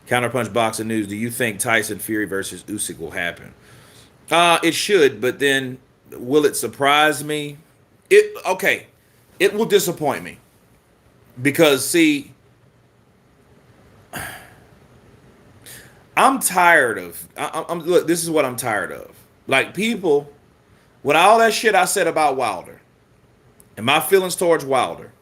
Counterpunch boxing news. Do you think Tyson Fury versus Usyk will happen? It should, but then will it surprise me? It will disappoint me. Because, see, I'm tired of. Look, this is what I'm tired of. Like people, with all that shit I said about Wilder, and my feelings towards Wilder,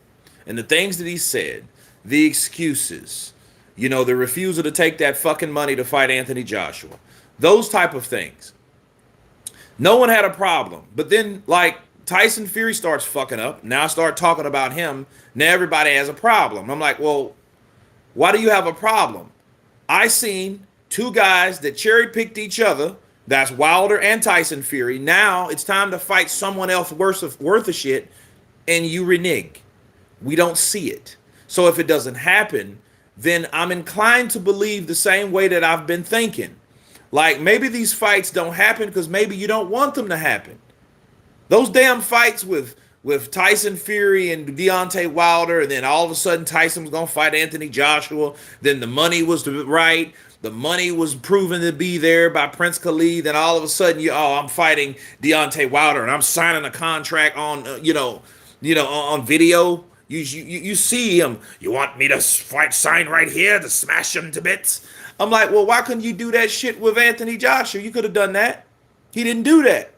and the things that he said, the excuses, the refusal to take that fucking money to fight Anthony Joshua, those type of things. No one had a problem, but then like Tyson Fury starts fucking up. Now I start talking about him. Now everybody has a problem. I'm like, well, why do you have a problem? I seen two guys that cherry-picked each other. That's Wilder and Tyson Fury. Now it's time to fight someone else worth of shit, and you renege. We don't see it. So if it doesn't happen, then I'm inclined to believe the same way that I've been thinking. Like maybe these fights don't happen because maybe you don't want them to happen. Those damn fights with with Tyson Fury and Deontay Wilder, and then all of a sudden Tyson was gonna fight Anthony Joshua. Then the money was right. The money was proven to be there by Prince Khalid. Then all of a sudden, I'm fighting Deontay Wilder, and I'm signing a contract on, on video. You see him. You want me to sign right here to smash him to bits? I'm like, well, why couldn't you do that shit with Anthony Joshua? You could have done that. He didn't do that.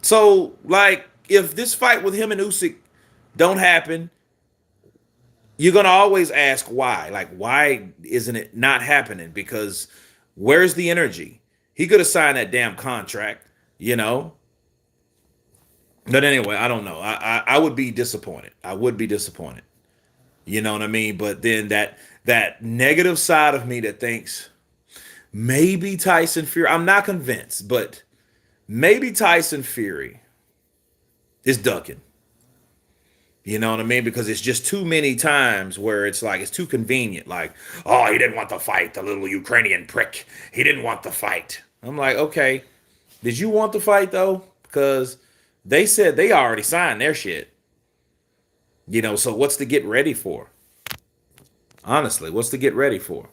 So, like, if this fight with him and Usyk don't happen, you're gonna always ask why. Like, why isn't it not happening? Because where's the energy? He could have signed that damn contract, you know. But anyway, I don't know. I would be disappointed. I would be disappointed. You know what I mean? But then that negative side of me that thinks maybe Tyson Fury. I'm not convinced, but maybe Tyson Fury is ducking. You know what I mean? Because it's just too many times where it's like it's too convenient. Like, oh, he didn't want to fight, the little Ukrainian prick. He didn't want to fight. I'm like, okay, did you want to fight though? Because they said they already signed their shit. You know, so what's to get ready for? Honestly, what's to get ready for?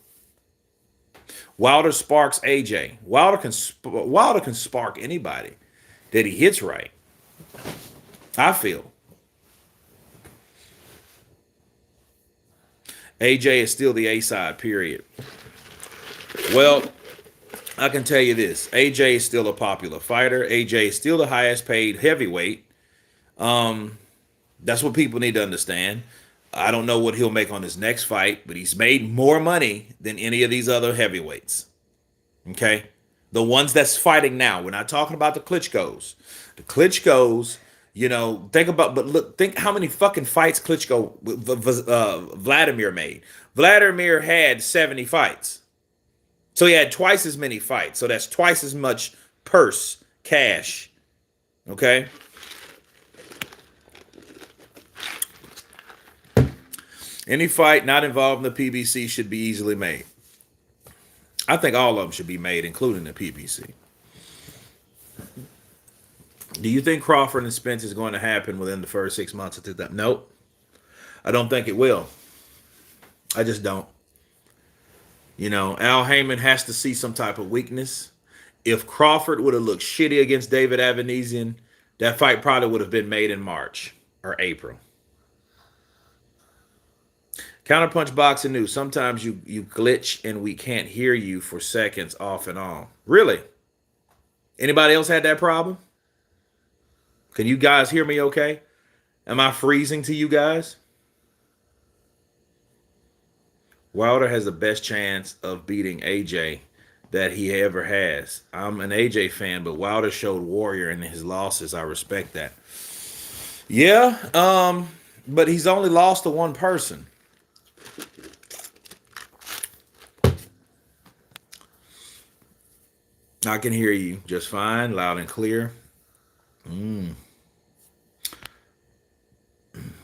Wilder sparks AJ. Wilder can spark anybody that he hits right. I feel. AJ is still the A side, period. Well, I can tell you this. AJ is still a popular fighter. AJ is still the highest paid heavyweight. That's what people need to understand. I don't know what he'll make on his next fight, but he's made more money than any of these other heavyweights. Okay? The ones that's fighting now. We're not talking about the Klitschko's. The Klitschko's, think how many fucking fights Vladimir made. Vladimir had 70 fights. So he had twice as many fights. So that's twice as much purse, cash. Okay? Any fight not involved in the PBC should be easily made. I think all of them should be made, including the PBC. Do you think Crawford and Spence is going to happen within the first 6 months of 2000? Nope. I don't think it will. I just don't. You know, Al Heyman has to see some type of weakness. If Crawford would have looked shitty against David Avanesian, that fight probably would have been made in March or April. Counterpunch Boxing News. Sometimes you glitch and we can't hear you for seconds off and on. Really? Anybody else had that problem? Can you guys hear me okay? Am I freezing to you guys? Wilder has the best chance of beating AJ that he ever has. I'm an AJ fan, but Wilder showed warrior in his losses. I respect that. Yeah, but he's only lost to one person. I can hear you just fine, loud and clear.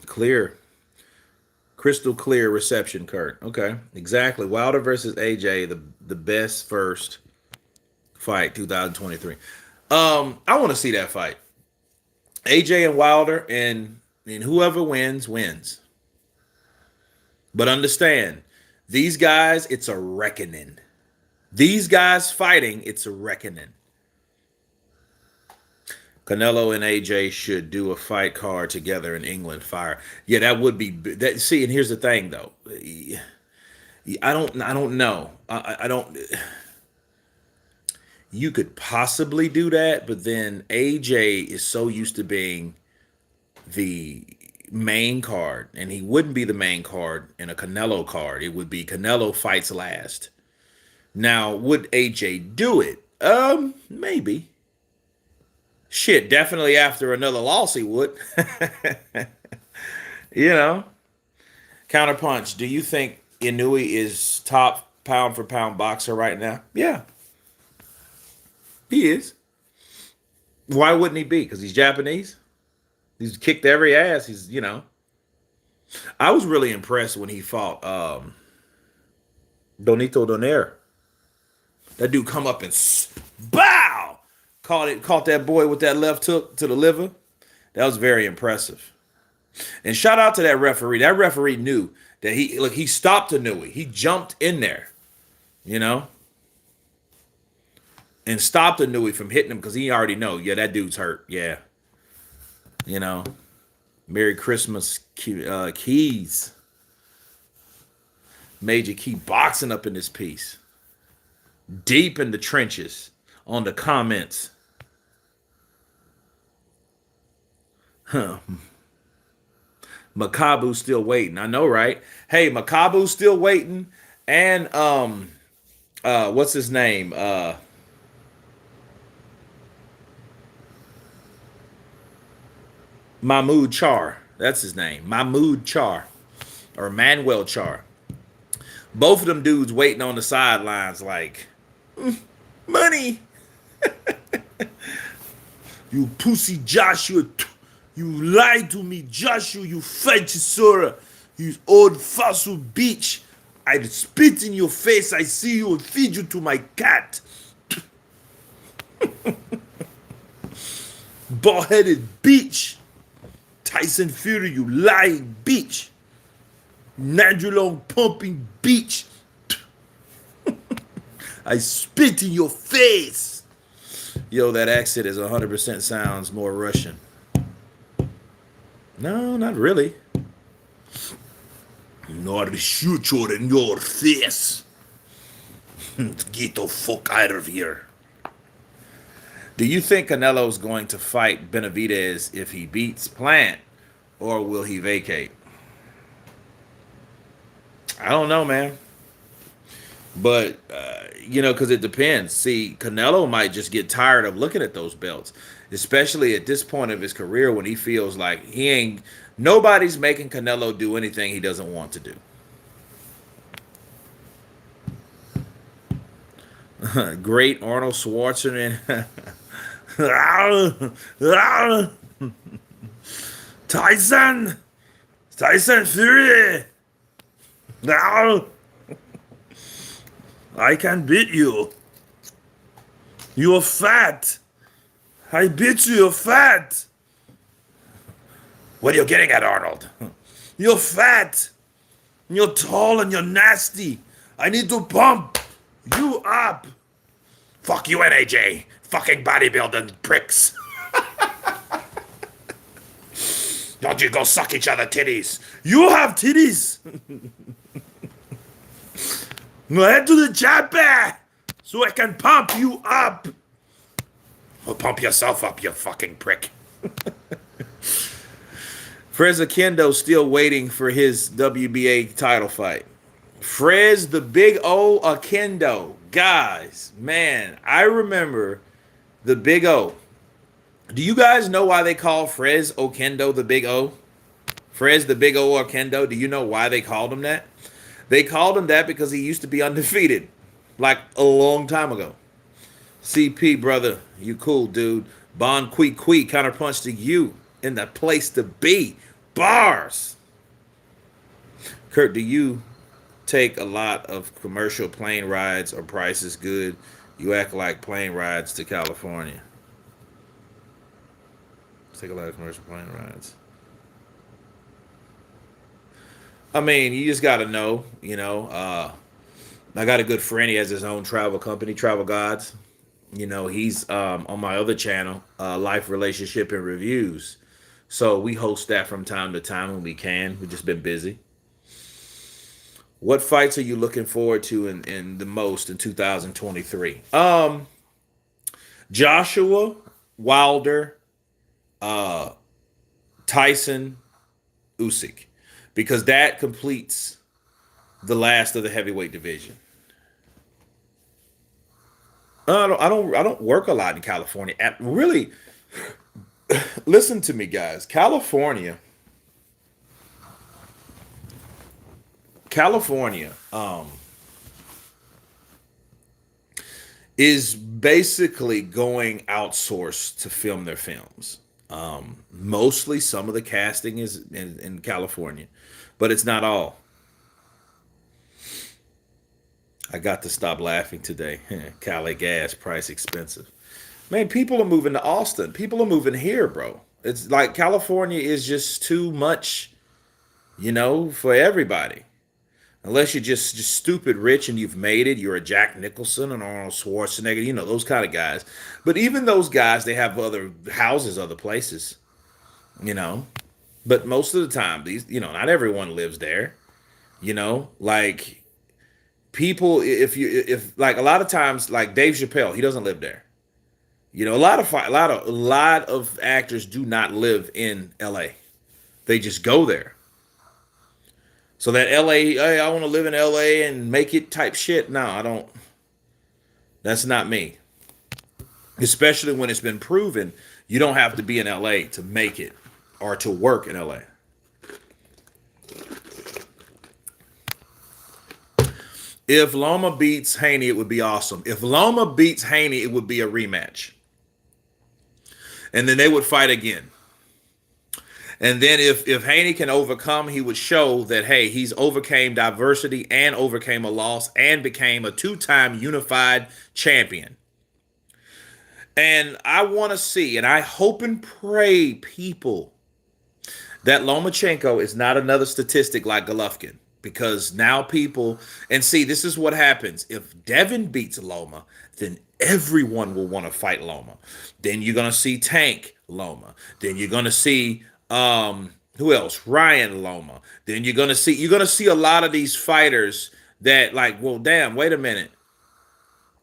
Clear. Crystal clear reception, Kurt. Okay, exactly. Wilder versus AJ, the best first fight, 2023. I want to see that fight. AJ and Wilder, and whoever wins, wins. But understand, these guys, it's a reckoning. These guys fighting, it's a reckoning. Canelo and AJ should do a fight card together in England. Fire. Yeah, that would be that. See, and here's the thing, though. I don't know. I don't. You could possibly do that, but then AJ is so used to being the main card, and he wouldn't be the main card in a Canelo card. It would be Canelo fights last. Now, would AJ do it? Maybe. Shit, definitely after another loss he would. You know. Counterpunch, do you think Inoue is top pound for pound boxer right now? Yeah. He is. Why wouldn't he be? Because he's Japanese? He's kicked every ass. He's, I was really impressed when he fought Donito Donaire. That dude come up and bow! Caught that boy with that left hook to the liver. That was very impressive. And shout out to that referee. That referee knew that he stopped Inouye. He jumped in there, you know, and stopped Inouye from hitting him because he already know, yeah, that dude's hurt. Yeah, you know. Merry Christmas, Keys. Major Key boxing up in this piece. Deep in the trenches on the comments. Huh. Makabu's still waiting. I know, right? Hey, Makabu's still waiting. And what's his name? Mahmoud Char. That's his name. Mahmoud Char. Or Manuel Char. Both of them dudes waiting on the sidelines like, money. You pussy Joshua. You lied to me, Joshua, you Sora. You old fossil bitch. I'd spit in your face. I see you and feed you to my cat. Bald-headed bitch. Tyson Fury, you lying bitch. Nandrolone pumping bitch. I spit in your face. Yo, that accent is 100% sounds more Russian. No, not really. Not shoot you in your face. Get the fuck out of here. Do you think Canelo's going to fight Benavidez if he beats Plant, or will he vacate? I don't know, man. But, because it depends. See, Canelo might just get tired of looking at those belts, especially at this point of his career when he feels like nobody's making Canelo do anything he doesn't want to do. Great Arnold Schwarzenegger. Tyson Fury. I can beat you. You're fat. I beat you, you're fat. What are you getting at, Arnold? You're fat. You're tall and you're nasty. I need to pump you up. Fuck you, NAJ. Fucking bodybuilding pricks. Don't you go suck each other titties. You have titties. Head to the chopper so I can pump you up. Well, pump yourself up, you fucking prick. Frez Akendo still waiting for his WBA title fight. Frez the Big O Akendo. Guys, man, I remember the Big O. Do you guys know why they call Frez Okendo the Big O? Frez the Big O Okendo. Do you know why they called him that? They called him that because he used to be undefeated, like a long time ago. CP, brother, you cool, dude. Bon Qui counterpunch to you in the place to be. Bars. Kurt, do you take a lot of commercial plane rides or price is good? You act like plane rides to California. Take a lot of commercial plane rides. I mean, you just got to know, I got a good friend. He has his own travel company, Travel Gods. He's on my other channel, Life, Relationship, and Reviews. So we host that from time to time when we can. We've just been busy. What fights are you looking forward to in the most in 2023? Joshua, Wilder, Tyson, Usyk, because that completes the last of the heavyweight division. I don't work a lot in California. Really, listen to me, guys. California is basically going outsourced to film their films. Mostly some of the casting is in California, but it's not all. I got to stop laughing today. Cali gas price expensive. Man, people are moving to Austin. People are moving here, bro. It's like California is just too much, for everybody. Unless you're just stupid rich and you've made it, you're a Jack Nicholson and Arnold Schwarzenegger, those kind of guys. But even those guys, they have other houses, other places, you know. But most of the time, not everyone lives there, like people. If like a lot of times, like Dave Chappelle, he doesn't live there. A lot of actors do not live in L.A. They just go there. So that L.A. Hey, I want to live in L.A. and make it type shit. No, I don't. That's not me. Especially when it's been proven you don't have to be in LA to make it or to work in LA. If Loma beats Haney, it would be awesome. If Loma beats Haney, it would be a rematch. And then they would fight again. And then if Haney can overcome, he would show that, hey, he's overcame diversity and overcame a loss and became a two-time unified champion. And I want to see, and I hope and pray, people, that Lomachenko is not another statistic like Golovkin. Because now people, and see, this is what happens. If Devin beats Loma, then everyone will want to fight Loma. Then you're going to see Tank Loma. Then you're going to see, who else? Ryan Loma. Then you're going to see a lot of these fighters that like, well, damn, wait a minute.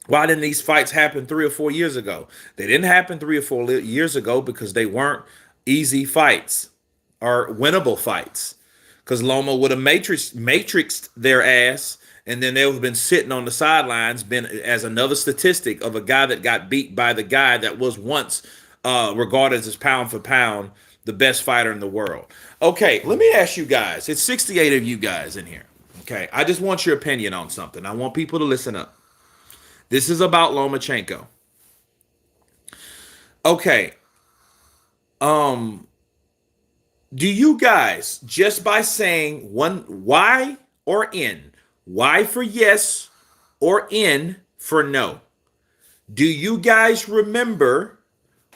Why didn't these fights happen 3 or 4 years ago? They didn't happen 3 or 4 years ago because they weren't easy fights or winnable fights. Because Loma would have matrixed their ass, and then they would have been sitting on the sidelines, been as another statistic of a guy that got beat by the guy that was once regarded as pound for pound the best fighter in the world. Okay, let me ask you guys. It's 68 of you guys in here. Okay, I just want your opinion on something. I want people to listen up. This is about Lomachenko. Okay. Do you guys, just by saying one Y or N, Y for yes or N for no, do you guys remember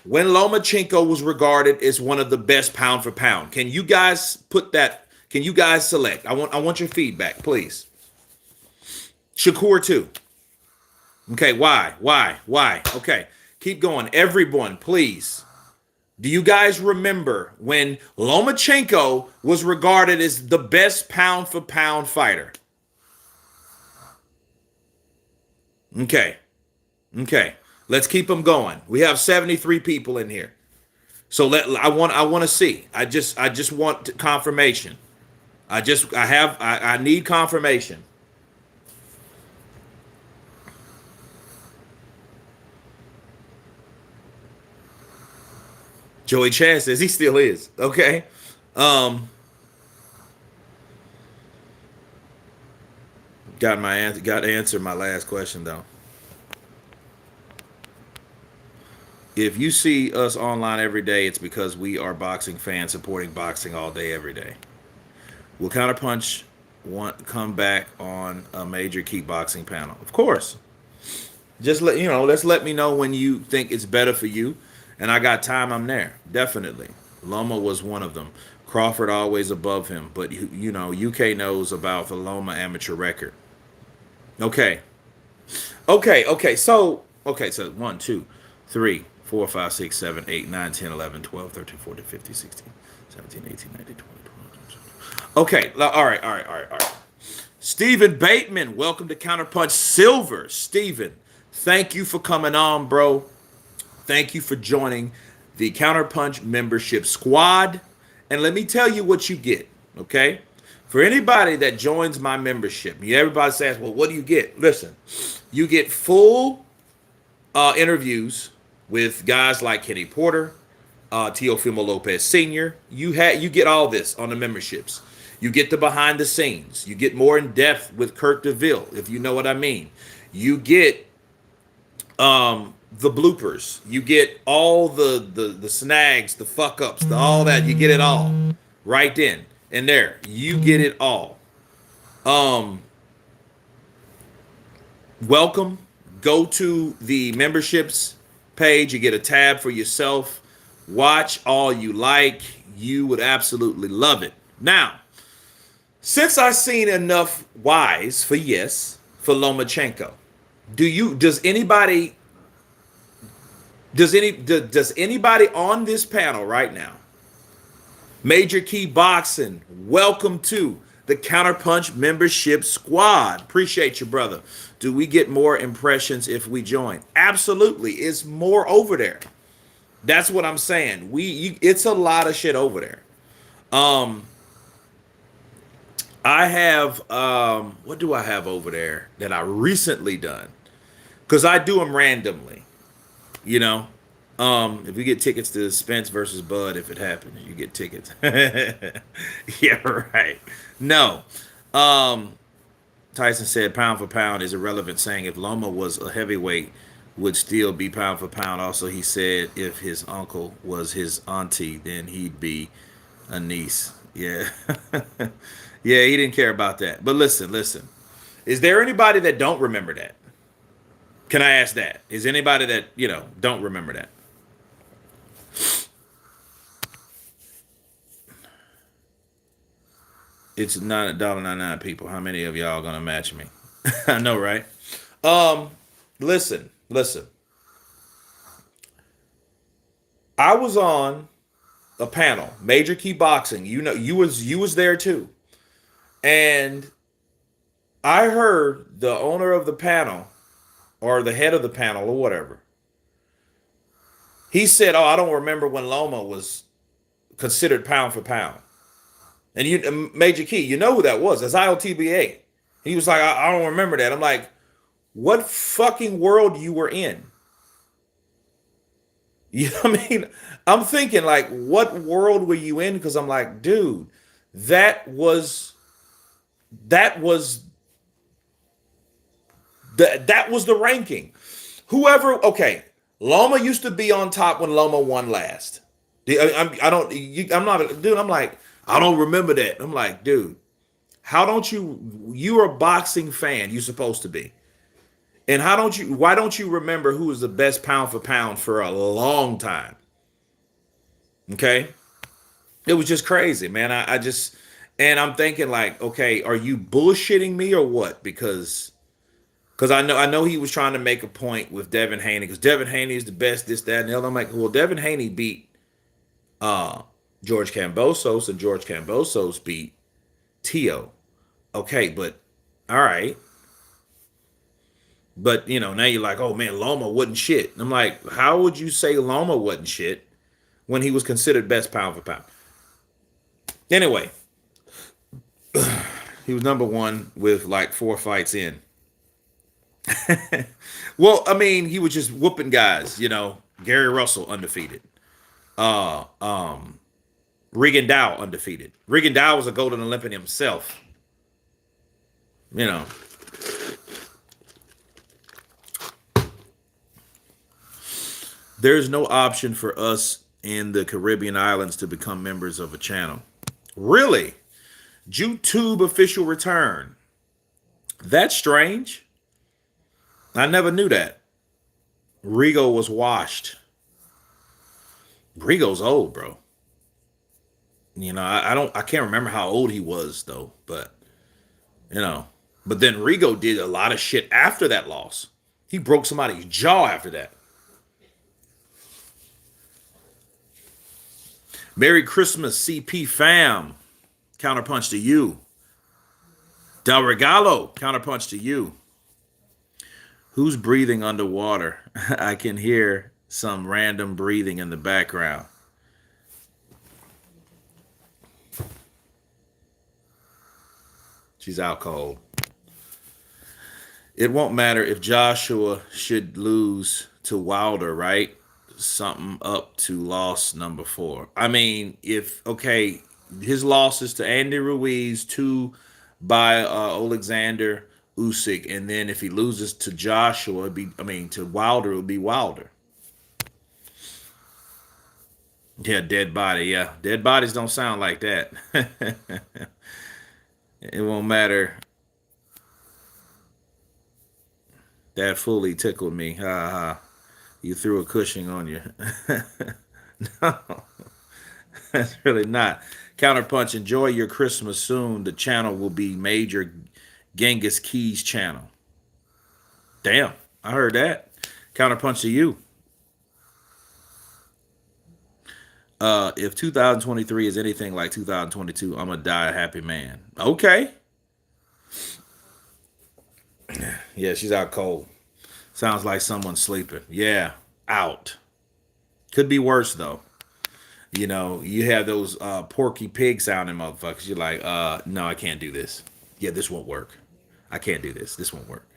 when Lomachenko was regarded as one of the best pound for pound? Can you guys put that? Can you guys select? I want your feedback, please. Shakur too. Okay, why? Okay, keep going. Everyone, please. Do you guys remember when Lomachenko was regarded as the best pound for pound fighter? Okay. Let's keep them going. We have 73 people in here. So I want to see. I just want confirmation. I need confirmation. Joey Chad says he still is. Okay. Um, got my answer. Got to answer my last question though. If you see us online every day, it's because we are boxing fans supporting boxing all day, every day. Will Counterpunch come back on a major kickboxing panel? Of course. Just let's let me know when you think it's better for you. And I got time, I'm there. Definitely. Loma was one of them. Crawford always above him. But, UK knows about the Loma amateur record. Okay. So 1, 2, 3, 4, 5, 6, 7, 8, 9, 10, 11, 12, 13, 14, 15, 16, 17, 18, 19, 20, 21. Okay. All right. Stephen Bateman, welcome to Counterpunch Silver. Stephen, thank you for coming on, bro. Thank you for joining the Counterpunch membership squad. And let me tell you what you get, okay? For anybody that joins my membership, everybody says, well, what do you get? Listen, you get full interviews with guys like Kenny Porter, Teofimo Lopez Sr. You get all this on the memberships. You get the behind the scenes. You get more in depth with Kurt DeVille, if you know what I mean. You get the bloopers. You get all the snags, the fuck ups, all that. You get it all right then and there. You get it all. Welcome. Go to the memberships page. You get a tab for yourself. Watch all you like. You would absolutely love it. Now, since I've seen enough whys for yes for Lomachenko, does anybody on this panel right now, Major Key Boxing, welcome to the Counterpunch membership squad. Appreciate you, brother. Do we get more impressions if we join? Absolutely. It's more over there. That's what I'm saying. It's a lot of shit over there. Um, I have what do I have over there that I recently done? Because I do them randomly, you know. If we get tickets to Spence versus Bud, if it happens, you get tickets. Yeah, right. No. Um, Tyson said pound for pound is irrelevant, saying if Loma was a heavyweight, would still be pound for pound. Also, he said if his uncle was his auntie, then he'd be a niece. Yeah. Yeah, he didn't care about that. But listen. Is there anybody that don't remember that? Can I ask that? Is anybody that, don't remember that? It's $9.99 people. How many of y'all gonna match me? I know, right? Um, listen. I was on a panel, Major Key Boxing. You was there too. And I heard the owner of the panel or the head of the panel or whatever. He said, "Oh, I don't remember when Loma was considered pound for pound." And Major Key, you know who that was? That's ILTBA. He was like, I don't remember that. I'm like, what fucking world you were in? You know what I mean? I'm thinking like, what world were you in? Because I'm like, dude, that was that was that was the ranking. Whoever, okay, Loma used to be on top when Loma won last. I don't. I'm not, dude. I'm like, I don't remember that. I'm like, dude, how don't you? You're a boxing fan. You're supposed to be. And how don't you? Why don't you remember who was the best pound for pound for a long time? Okay, it was just crazy, man. I just, and I'm thinking like, okay, are you bullshitting me or what? Because I know he was trying to make a point with Devin Haney because Devin Haney is the best, this, that, and the other. I'm like, well, Devin Haney beat uh George Cambosos and George Cambosos beat Tio. Okay, but all right. But now you're like, oh man, Loma wasn't shit. I'm like, how would you say Loma wasn't shit when he was considered best pound for pound? Anyway, he was number one with like 4 fights in. Well, I mean, he was just whooping guys. Gary Russell undefeated. Uh, um, Regan Dow undefeated. Regan Dow was a golden Olympian himself. You know, there's no option for us in the Caribbean islands to become members of a channel. Really? YouTube official return. That's strange. I never knew that. Rigo was washed. Rigo's old, bro. I can't remember how old he was though, but you know, but then Rigo did a lot of shit after that loss. He broke somebody's jaw after that. Merry Christmas, CP fam. Counterpunch to you. Del Regalo, counterpunch to you. Who's breathing underwater? I can hear some random breathing in the background. She's out cold. It won't matter if Joshua should lose to Wilder, right? Something up to loss number 4. I mean, if okay, his losses to Andy Ruiz, 2 by Alexander Usyk, and then if he loses to Joshua, to Wilder, it would be Wilder. Yeah, dead body. Yeah, dead bodies don't sound like that. It won't matter. That fully tickled me. Ha ha. You threw a cushion on you. No, that's really not. Counterpunch, enjoy your Christmas soon. The channel will be Major Genghis Keys channel. Damn, I heard that. Counterpunch to you. If 2023 is anything like 2022, I'm gonna die a happy man. Okay. Yeah, she's out cold. Sounds like someone's sleeping. Yeah, out. Could be worse though. You know, you have those porky pig sounding motherfuckers. You're like, no, I can't do this. Yeah, this won't work. I can't do this. This won't work.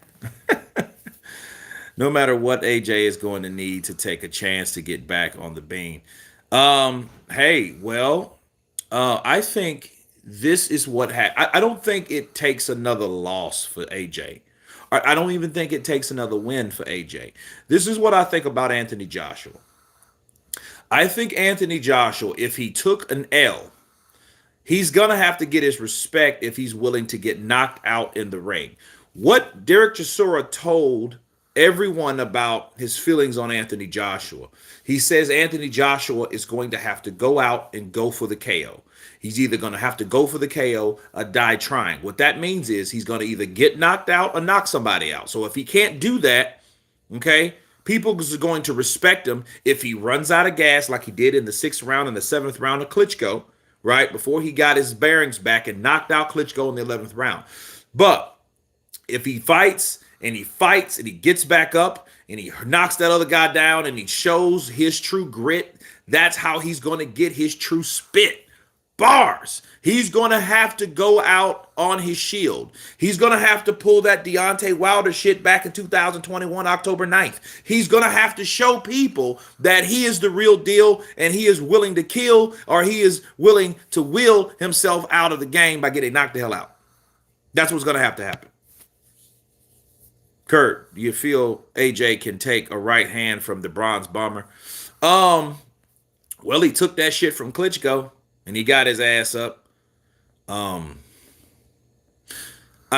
No matter what AJ is going to need to take a chance to get back on the bean. Hey, well, I think this is what I don't think it takes another loss for AJ. I don't even think it takes another win for AJ. This is what I think about Anthony Joshua. I think Anthony Joshua, if he took an L, he's going to have to get his respect if he's willing to get knocked out in the ring. What Derek Chisora told everyone about his feelings on Anthony Joshua, he says Anthony Joshua is going to have to go out and go for the KO. He's either going to have to go for the KO or die trying. What that means is he's going to either get knocked out or knock somebody out. So if he can't do that, okay, people are going to respect him if he runs out of gas like he did in the 6th round and the 7th round of Klitschko, right? Before he got his bearings back and knocked out Klitschko in the 11th round. But if he fights and he gets back up and he knocks that other guy down and he shows his true grit, that's how he's going to get his true spit. Bars. He's going to have to go out on his shield. He's going to have to pull that Deontay Wilder shit back in 2021, October 9th. He's going to have to show people that he is the real deal and he is willing to kill, or he is willing to will himself out of the game by getting knocked the hell out. That's what's going to happen. Kurt, do you feel AJ can take a right hand from the Bronze Bomber? Well, he took that shit from Klitschko and he got his ass up. I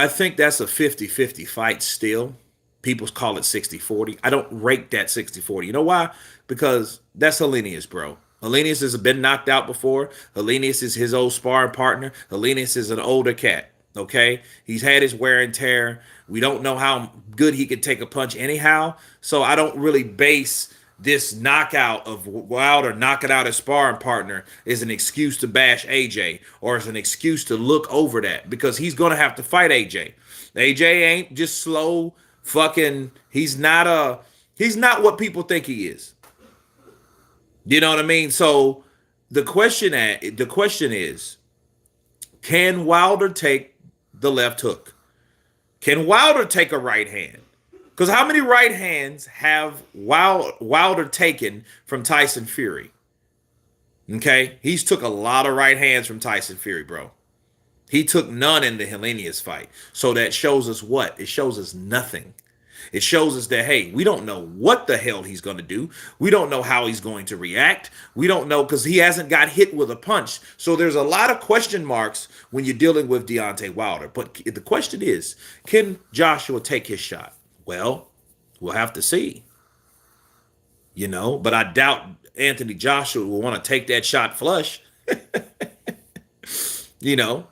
think that's a 50-50 fight still. People call it 60-40. I don't rate that 60-40. You know why? Because that's Helenius, bro. Helenius has been knocked out before. Helenius is his old sparring partner. Helenius is an older cat, okay? He's had his wear and tear. We don't know how good he could take a punch anyhow. So I don't really base this knockout of Wilder knocking out his sparring partner is an excuse to bash AJ, or is an excuse to look over that, because he's going to have to fight AJ. AJ ain't just slow fucking, he's not what people think he is. You know what I mean? So the question is, can Wilder take the left hook? Can Wilder take a right hand? Because how many right hands have Wilder taken from Tyson Fury? Okay, he's took a lot of right hands from Tyson Fury, bro. He took none in the Helenius fight. So that shows us what? It shows us nothing. It shows us that, hey, we don't know what the hell he's going to do. We don't know how he's going to react. We don't know, because he hasn't got hit with a punch. So there's a lot of question marks when you're dealing with Deontay Wilder. But the question is, can Joshua take his shot? Well, we'll have to see. You know, but I doubt Anthony Joshua will want to take that shot flush. You know,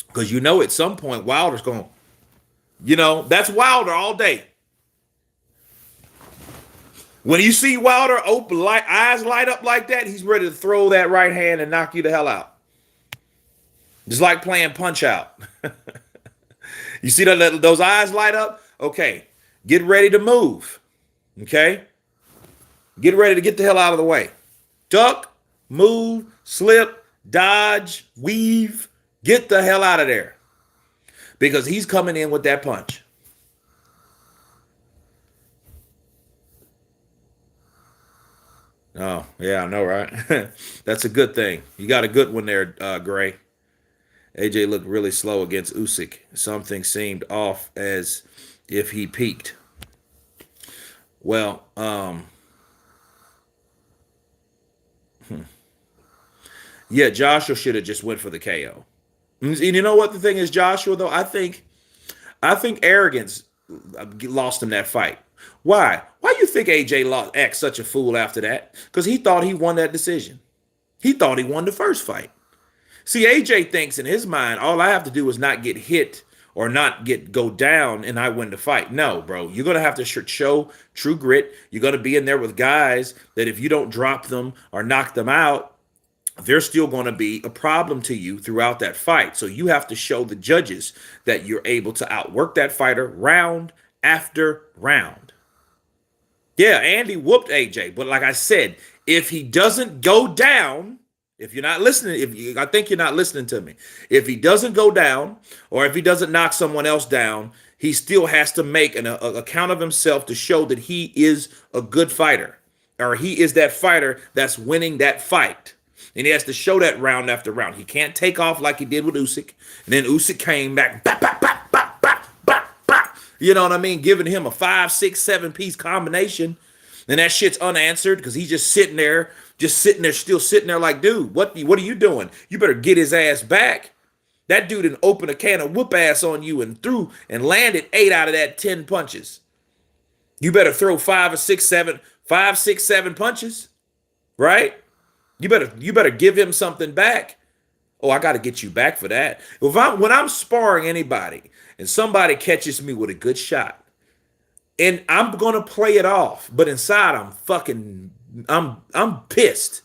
because you know at some point Wilder's going, you know, that's Wilder all day. When you see Wilder open, eyes light up like that, he's ready to throw that right hand and knock you the hell out. Just like playing Punch Out. You see those eyes light up? Okay, get ready to move. Okay? Get ready to get the hell out of the way. Duck, move, slip, dodge, weave. Get the hell out of there. Because he's coming in with that punch. Oh, yeah, I know, right? That's a good thing. You got a good one there, Gray. AJ looked really slow against Usyk. Something seemed off, as if he peaked. Well, yeah, Joshua should have just went for the KO. And you know what the thing is, Joshua, though? I think arrogance lost him that fight. Why? Why you think think AJ lost, act such a fool after that? Because he thought he won that decision. He thought he won the first fight. See, AJ thinks in his mind, all I have to do is not get hit or not go down and I win the fight. No, bro. You're going to have to show true grit. You're going to be in there with guys that if you don't drop them or knock them out, they're still going to be a problem to you throughout that fight. So you have to show the judges that you're able to outwork that fighter round after round. Yeah, Andy whooped AJ. But like I said, if he doesn't go down, if you're not listening, I think you're not listening to me. If he doesn't go down or if he doesn't knock someone else down, he still has to make an account of himself to show that he is a good fighter or he is that fighter that's winning that fight. And he has to show that round after round. He can't take off like he did with Usyk. And then Usyk came back, bah, bah, bah, bah, bah, bah, bah. You know what I mean? Giving him a 5, 6, 7-piece combination. And that shit's unanswered because he's just sitting there, still sitting there like, dude, what are you doing? You better get his ass back. That dude didn't open a can of whoop ass on you and threw and landed 8 out of that 10 punches. You better throw 5, 6, 7 punches, right? You better give him something back. Oh, I got to get you back for that. When I'm sparring anybody and somebody catches me with a good shot, and I'm gonna play it off, but inside I'm pissed.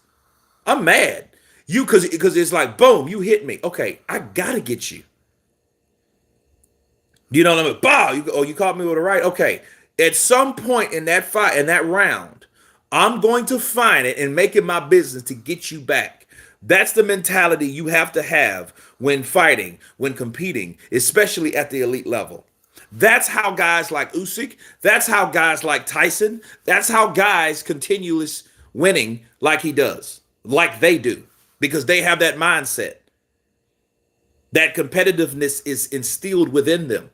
I'm mad. Because it's like, boom, you hit me. Okay, I gotta get you. You know what I mean? Bow. You caught me with a right. Okay. At some point in that fight, in that round, I'm going to find it and make it my business to get you back. That's the mentality you have to have when fighting, when competing, especially at the elite level. That's how guys like Usyk, that's how guys like Tyson, that's how guys continuous winning like he does, like they do, because they have that mindset. That competitiveness is instilled within them.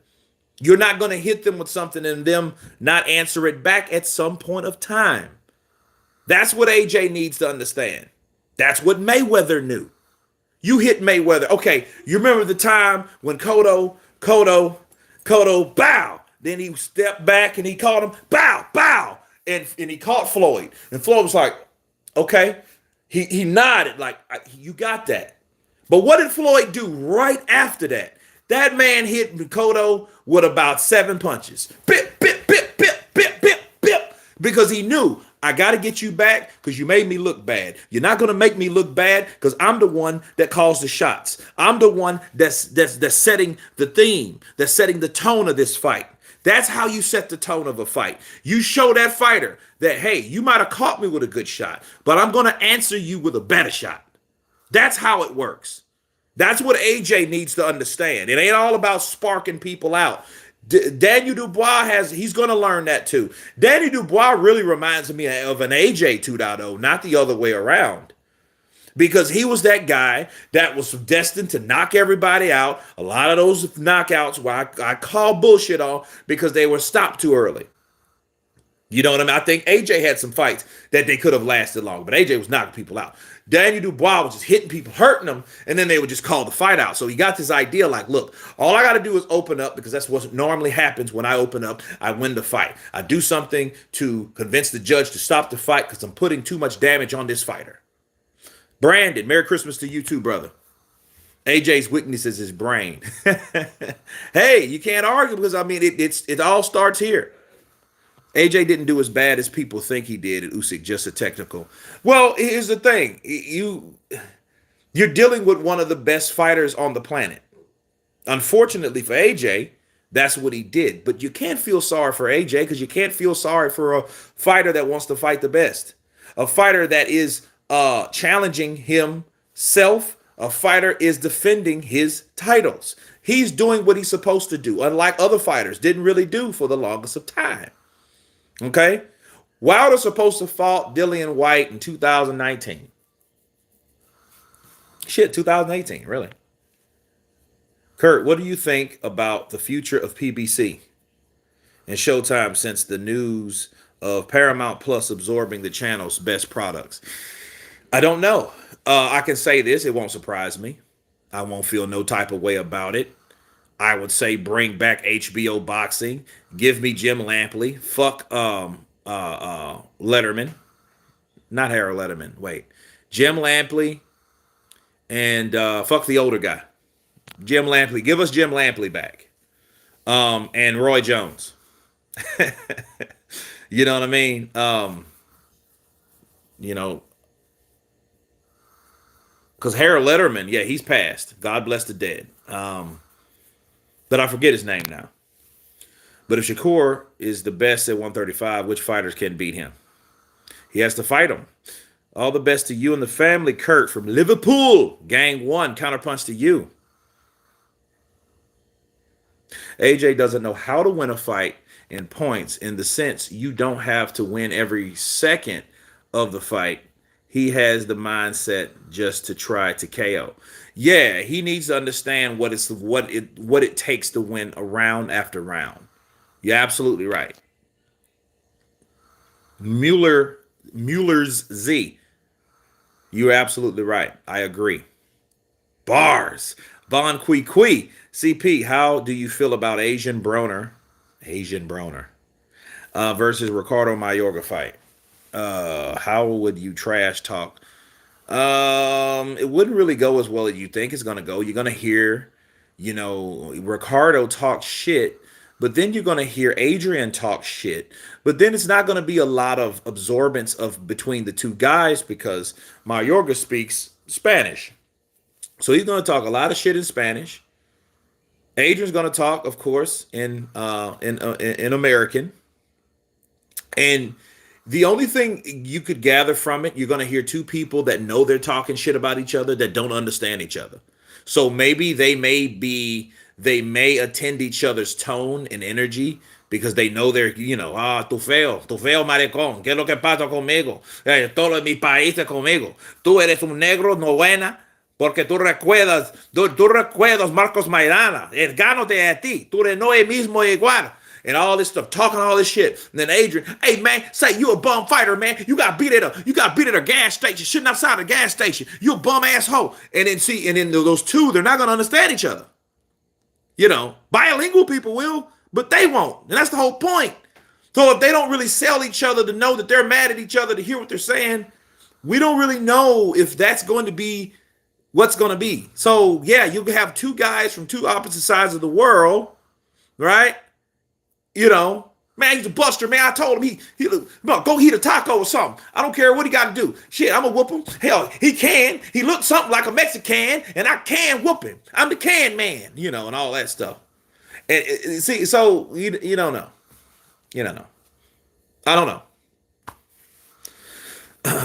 You're not going to hit them with something and them not answer it back at some point of time. That's what AJ needs to understand. That's what Mayweather knew. You hit Mayweather. Okay, you remember the time when Cotto, bow. Then he stepped back and he caught him, bow. And he caught Floyd. And Floyd was like, okay. He nodded like, you got that. But what did Floyd do right after that? That man hit Cotto with about 7 punches. Bip, bip, bip, bip, bip, bip, bip. Because he knew, I got to get you back because you made me look bad. You're not going to make me look bad because I'm the one that calls the shots. I'm the one that's setting the theme, that's setting the tone of this fight. That's how you set the tone of a fight. You show that fighter that, hey, you might have caught me with a good shot, but I'm going to answer you with a better shot. That's how it works. That's what AJ needs to understand. It ain't all about sparking people out. Daniel Dubois he's going to learn that too. Daniel Dubois really reminds me of an AJ 2.0, not the other way around. Because he was that guy that was destined to knock everybody out. A lot of those knockouts where I call bullshit on because they were stopped too early. You know what I mean? I think AJ had some fights that they could have lasted long, but AJ was knocking people out. Daniel Dubois was just hitting people, hurting them, and then they would just call the fight out. So he got this idea like, look, all I got to do is open up because that's what normally happens when I open up. I win the fight. I do something to convince the judge to stop the fight because I'm putting too much damage on this fighter. Brandon, Merry Christmas to you too, brother. AJ's weakness is his brain. Hey, you can't argue because, I mean, it all starts here. AJ didn't do as bad as people think he did at Usyk, just a technical. Well, here's the thing. You're dealing with one of the best fighters on the planet. Unfortunately for AJ, that's what he did. But you can't feel sorry for AJ because you can't feel sorry for a fighter that wants to fight the best. A fighter that is challenging himself. A fighter is defending his titles. He's doing what he's supposed to do, unlike other fighters didn't really do for the longest of time. Okay? Wilder's supposed to fight Dillian White in 2019. Shit, 2018, really. Kurt, what do you think about the future of PBC and Showtime since the news of Paramount Plus absorbing the channel's best products? I don't know. I can say this, it won't surprise me. I won't feel no type of way about it. I would say bring back HBO boxing. Give me Jim Lampley. Fuck Letterman, not Harold Letterman. Wait, Jim Lampley and fuck the older guy, Jim Lampley. Give us Jim Lampley back. And Roy Jones. You know what I mean? You know, because Harold Letterman, yeah, he's passed. God bless the dead. But I forget his name now. But if Shakur is the best at 135, which fighters can beat him? He has to fight him. All the best to you and the family, Kurt from Liverpool. Gang one, counterpunch to you. AJ doesn't know how to win a fight in points in the sense you don't have to win every second of the fight. He has the mindset just to try to KO. Yeah, he needs to understand what it takes to win a round after round. You're absolutely right. Mueller's Z. You're absolutely right. I agree. Bars. Von Kui Kui. CP, how do you feel about Asian Broner versus Ricardo Mayorga fight? How would you trash talk? It wouldn't really go as well as you think it's gonna go. You're gonna hear, Ricardo talk shit, but then you're gonna hear Adrian talk shit. But then it's not gonna be a lot of absorbance of between the two guys because Mayorga speaks Spanish. So he's gonna talk a lot of shit in Spanish. Adrian's gonna talk, of course, in American. And the only thing you could gather from it, you're going to hear two people that know they're talking shit about each other that don't understand each other. So maybe they may attend each other's tone and energy because they know they're, tu feo maricón, ¿qué es lo que pasa conmigo? Todo mi país es conmigo. Tú eres un negro, no buena, porque tú recuerdas Marcos Maidana, el gano de ti, tú eres no el mismo igual and all this stuff, talking all this shit. And then Adrian, hey man, say you a bum fighter, man. You got beat at a gas station, sitting outside a gas station. You a bum asshole. And then those two, they're not gonna understand each other. Bilingual people will, but they won't. And that's the whole point. So if they don't really sell each other to know that they're mad at each other to hear what they're saying, we don't really know if that's going to be what's going to be. So yeah, you can have two guys from two opposite sides of the world, right? Man, he's a buster, man. I told him go eat a taco or something. I don't care what he got to do. Shit, I'm gonna whoop him. Hell, he can. He looks something like a Mexican, and I can whoop him. I'm the can man, and all that stuff. And see, so you don't know. You don't know. I don't know.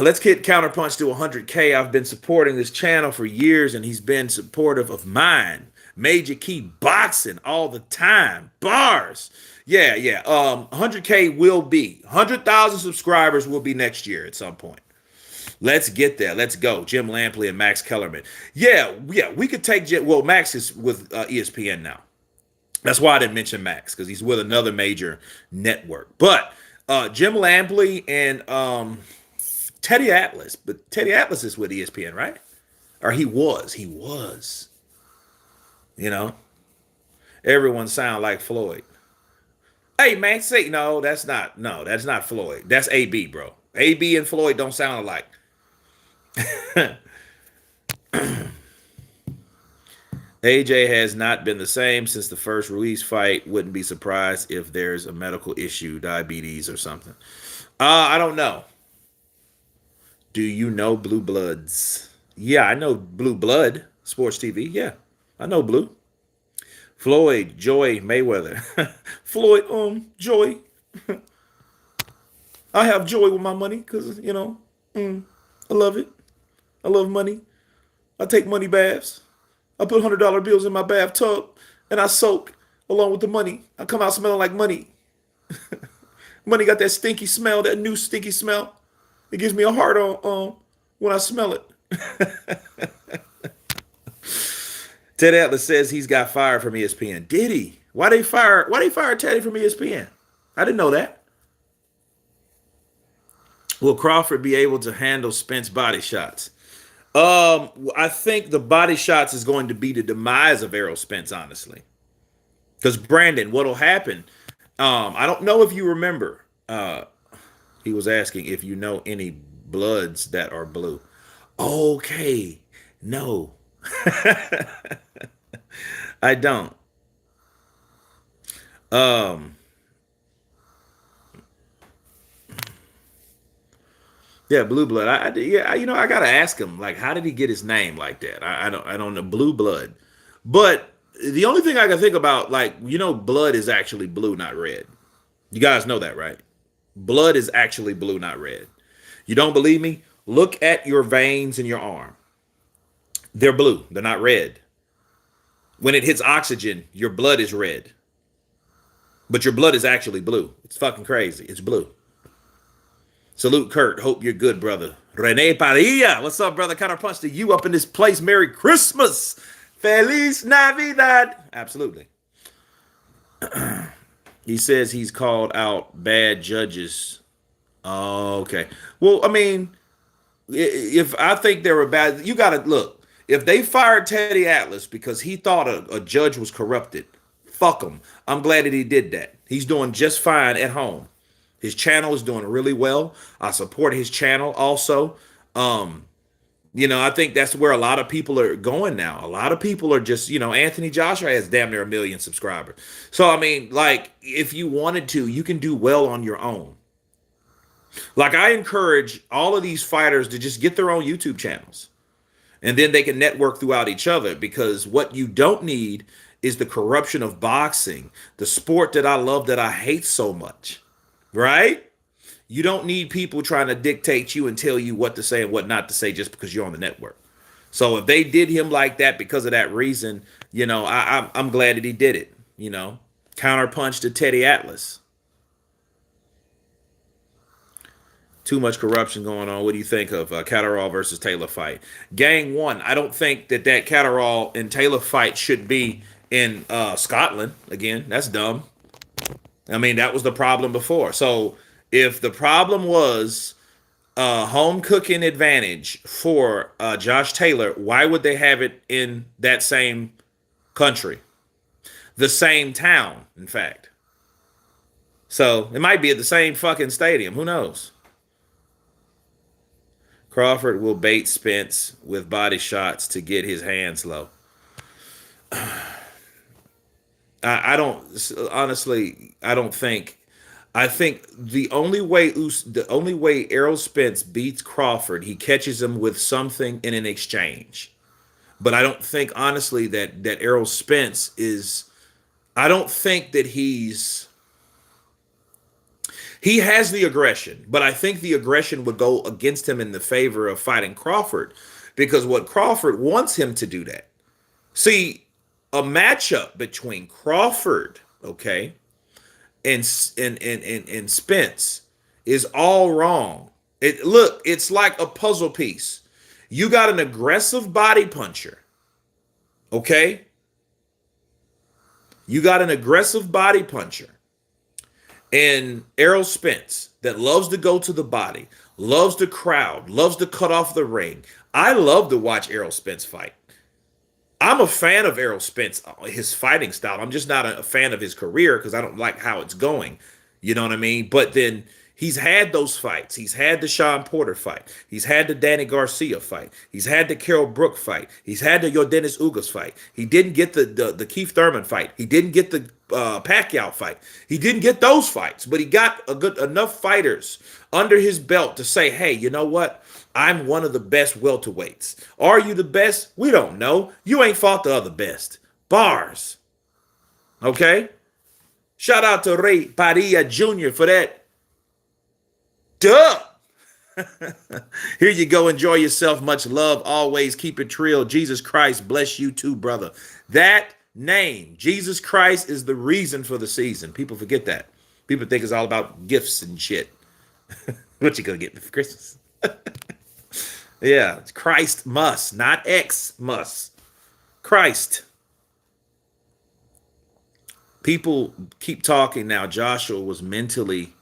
Let's get Counterpunch to 100K. I've been supporting this channel for years, and he's been supportive of mine. Major Key Boxing all the time. Bars. Yeah. 100K will be. 100,000 subscribers will be next year at some point. Let's get there. Let's go. Jim Lampley and Max Kellerman. Yeah. We could take Max is with ESPN now. That's why I didn't mention Max, because he's with another major network. But Jim Lampley and Teddy Atlas. But Teddy Atlas is with ESPN, right? Or he was. Everyone sound like Floyd. Hey man, say that's not Floyd. That's AB, bro. AB and Floyd don't sound alike. AJ has not been the same since the first Ruiz fight. Wouldn't be surprised if there's a medical issue, diabetes or something. I don't know. Do you know Blue Bloods? Yeah, I know Blue Blood, Sports TV. Yeah, I know Blue. Floyd, Joy, Mayweather. Floyd, Joy. I have joy with my money because, I love it. I love money. I take money baths. I put $100 bills in my bathtub and I soak along with the money. I come out smelling like money. Money got that stinky smell, that new stinky smell. It gives me a heart on when I smell it. Ted Atlas says he's got fired from ESPN. Did he? Why they fire Teddy from ESPN? I didn't know that. Will Crawford be able to handle Spence body shots? I think the body shots is going to be the demise of Errol Spence, honestly. Because Brandon, what'll happen? I don't know if you remember. He was asking if you know any bloods that are blue. Okay, no, I don't. Um, yeah, blue blood. Yeah, I gotta ask him like, how did he get his name like that? I don't know blue blood, but the only thing I can think about, like, blood is actually blue, not red. You guys know that, right? Blood is actually blue, not red. You don't believe me? Look at your veins in your arm. They're blue. They're not red. When it hits oxygen, your blood is red, but your blood is actually blue. It's fucking crazy. It's blue. Salute, Kurt. Hope you're good, brother. Rene Padilla. What's up, brother? Counterpunch to you up in this place. Merry Christmas. Feliz Navidad. Absolutely. He says he's called out bad judges. Oh, okay. Well, I mean, if I think they were bad, you got to look. If they fired Teddy Atlas because he thought a judge was corrupted, fuck him. I'm glad that he did that. He's doing just fine at home. His channel is doing really well. I support his channel also. Um, I think that's where a lot of people are going now. A lot of people are just, Anthony Joshua has damn near 1 million subscribers. So, I mean, like, if you wanted to, you can do well on your own. Like, I encourage all of these fighters to just get their own YouTube channels. And then they can network throughout each other, because what you don't need is the corruption of boxing, the sport that I love, that I hate so much, right? You don't need people trying to dictate you and tell you what to say and what not to say just because you're on the network. So if they did him like that because of that reason, I'm glad that he did it. Counterpunch to Teddy Atlas. Too much corruption going on. What do you think of Catterall versus Taylor fight? Gang one. I don't think that Catterall and Taylor fight should be in Scotland. Again, that's dumb. I mean, that was the problem before. So if the problem was home cooking advantage for Josh Taylor, why would they have it in that same country? The same town, in fact. So it might be at the same fucking stadium. Who knows? Crawford will bait Spence with body shots to get his hands low. I don't, honestly, I don't think. I think the only way Errol Spence beats Crawford, he catches him with something in an exchange. But I don't think, honestly, that Errol Spence is. I don't think that he has the aggression, but I think the aggression would go against him in the favor of fighting Crawford, because what Crawford wants him to do that. See, a matchup between Crawford, okay, and Spence is all wrong. It's like a puzzle piece. You got an aggressive body puncher, okay? You got an aggressive body puncher. And Errol Spence that loves to go to the body, loves the crowd, loves to cut off the ring. I love to watch Errol Spence fight. I'm a fan of Errol Spence, his fighting style. I'm just not a fan of his career because I don't like how it's going. You know what I mean? But then he's had those fights. He's had the Sean Porter fight. He's had the Danny Garcia fight. He's had the Carol Brook fight. He's had the Yordenis Ugas fight. He didn't get the Keith Thurman fight. He didn't get the Pacquiao fight. He didn't get those fights, but he got enough fighters under his belt to say, hey, you know what? I'm one of the best welterweights. Are you the best? We don't know. You ain't fought the other best. Bars. Okay? Shout out to Ray Padilla Jr. for that. Duh. Here you go. Enjoy yourself. Much love. Always keep it real. Jesus Christ bless you too, brother. That name, Jesus Christ, is the reason for the season. People forget that. People think it's all about gifts and shit. What you gonna get for Christmas? Yeah, Christ must, not X must. Christ. People keep talking now. Joshua was mentally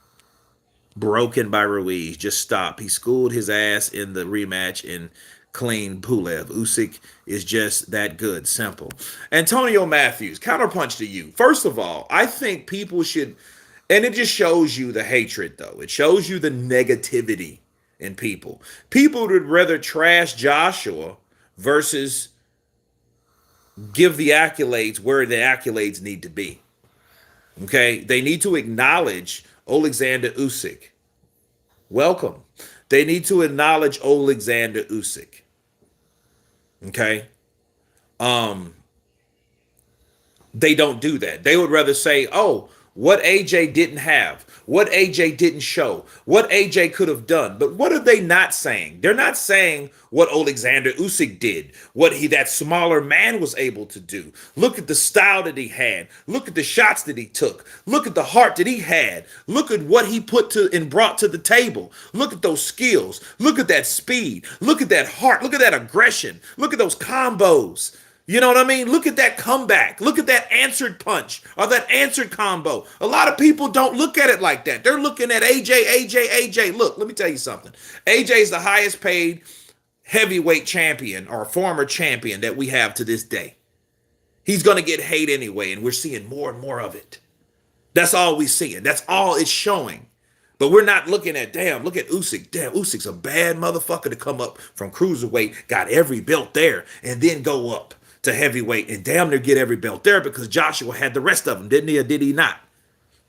broken by Ruiz. Just stop. He schooled his ass in the rematch and clean Pulev. Usyk is just that good. Simple. Antonio Matthews, counterpunch to you. First of all, I think people should, And it just shows you the hatred, though. It shows you the negativity in people. People would rather trash Joshua versus give the accolades where the accolades need to be. Okay? They need to acknowledge Alexander Usyk. Welcome. They need to acknowledge Alexander Usyk. Okay? Um, they don't do that. They would rather say, oh, what AJ didn't have, what AJ didn't show, what AJ could have done. But what are they not saying? They're not saying what Alexander Usyk did, what that smaller man was able to do. Look at the style that he had. Look at the shots that he took. Look at the heart that he had. Look at what he put to and brought to the table. Look at those skills. Look at that speed. Look at that heart. Look at that aggression. Look at those combos. You know what I mean? Look at that comeback. Look at that answered punch or that answered combo. A lot of people don't look at it like that. They're looking at AJ. Look, let me tell you something. AJ is the highest paid heavyweight champion or former champion that we have to this day. He's going to get hate anyway, and we're seeing more and more of it. That's all we're seeing. That's all it's showing. But we're not looking at, damn, look at Usyk. Damn, Usyk's a bad motherfucker to come up from cruiserweight, got every belt there, and then go up to heavyweight and damn near get every belt there because Joshua had the rest of them, didn't he, or did he not?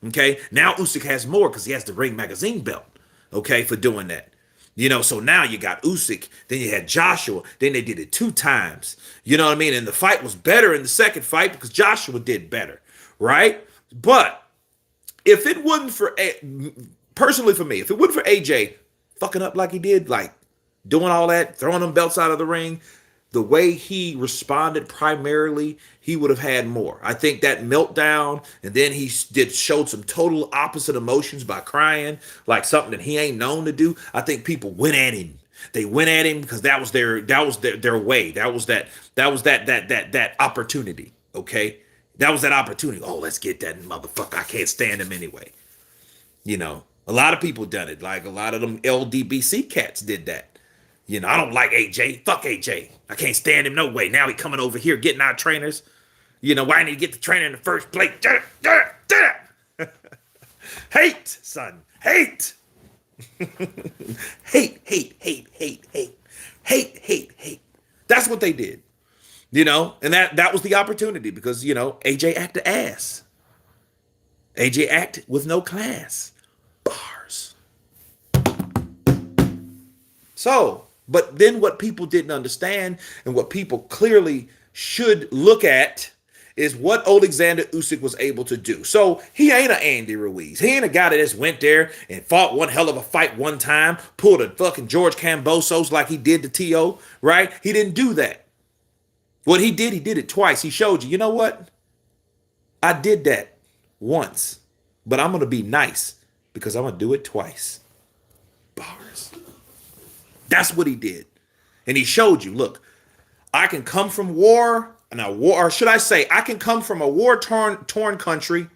Okay, now Usyk has more because he has the Ring Magazine belt, okay, for doing that. You know, so now you got Usyk, then you had Joshua, then they did it 2 times. You know what I mean? And the fight was better in the second fight because Joshua did better, right? But if it wasn't for, personally for me, if it wasn't for AJ fucking up like he did, like doing all that, throwing them belts out of the ring, the way he responded primarily, he would have had more. I think that meltdown, and then he showed some total opposite emotions by crying, like something that he ain't known to do. I think people went at him. They went at him because that was their way. That was that opportunity. Okay, that was that opportunity. Oh, let's get that motherfucker. I can't stand him anyway. You know, a lot of people done it. Like a lot of them LDBC cats did that. You know, I don't like AJ. Fuck AJ. I can't stand him no way. Now he coming over here getting our trainers. You know, why didn't he get the trainer in the first place? Hate, son. Hate. Hate. That's what they did. You know, and that was the opportunity because, you know, AJ acted ass. AJ acted with no class. Bars. So, but then what people didn't understand and what people clearly should look at is what Alexander Usyk was able to do. So he ain't an Andy Ruiz. He ain't a guy that just went there and fought one hell of a fight one time, pulled a fucking George Kambosos like he did to T.O., right? He didn't do that. What he did it twice. He showed you, you know what? I did that once, but I'm going to be nice because I'm going to do it twice. Bars. That's what he did. And he showed you, look, I can come from war, and a war, or should I say, I can come from a war-torn country,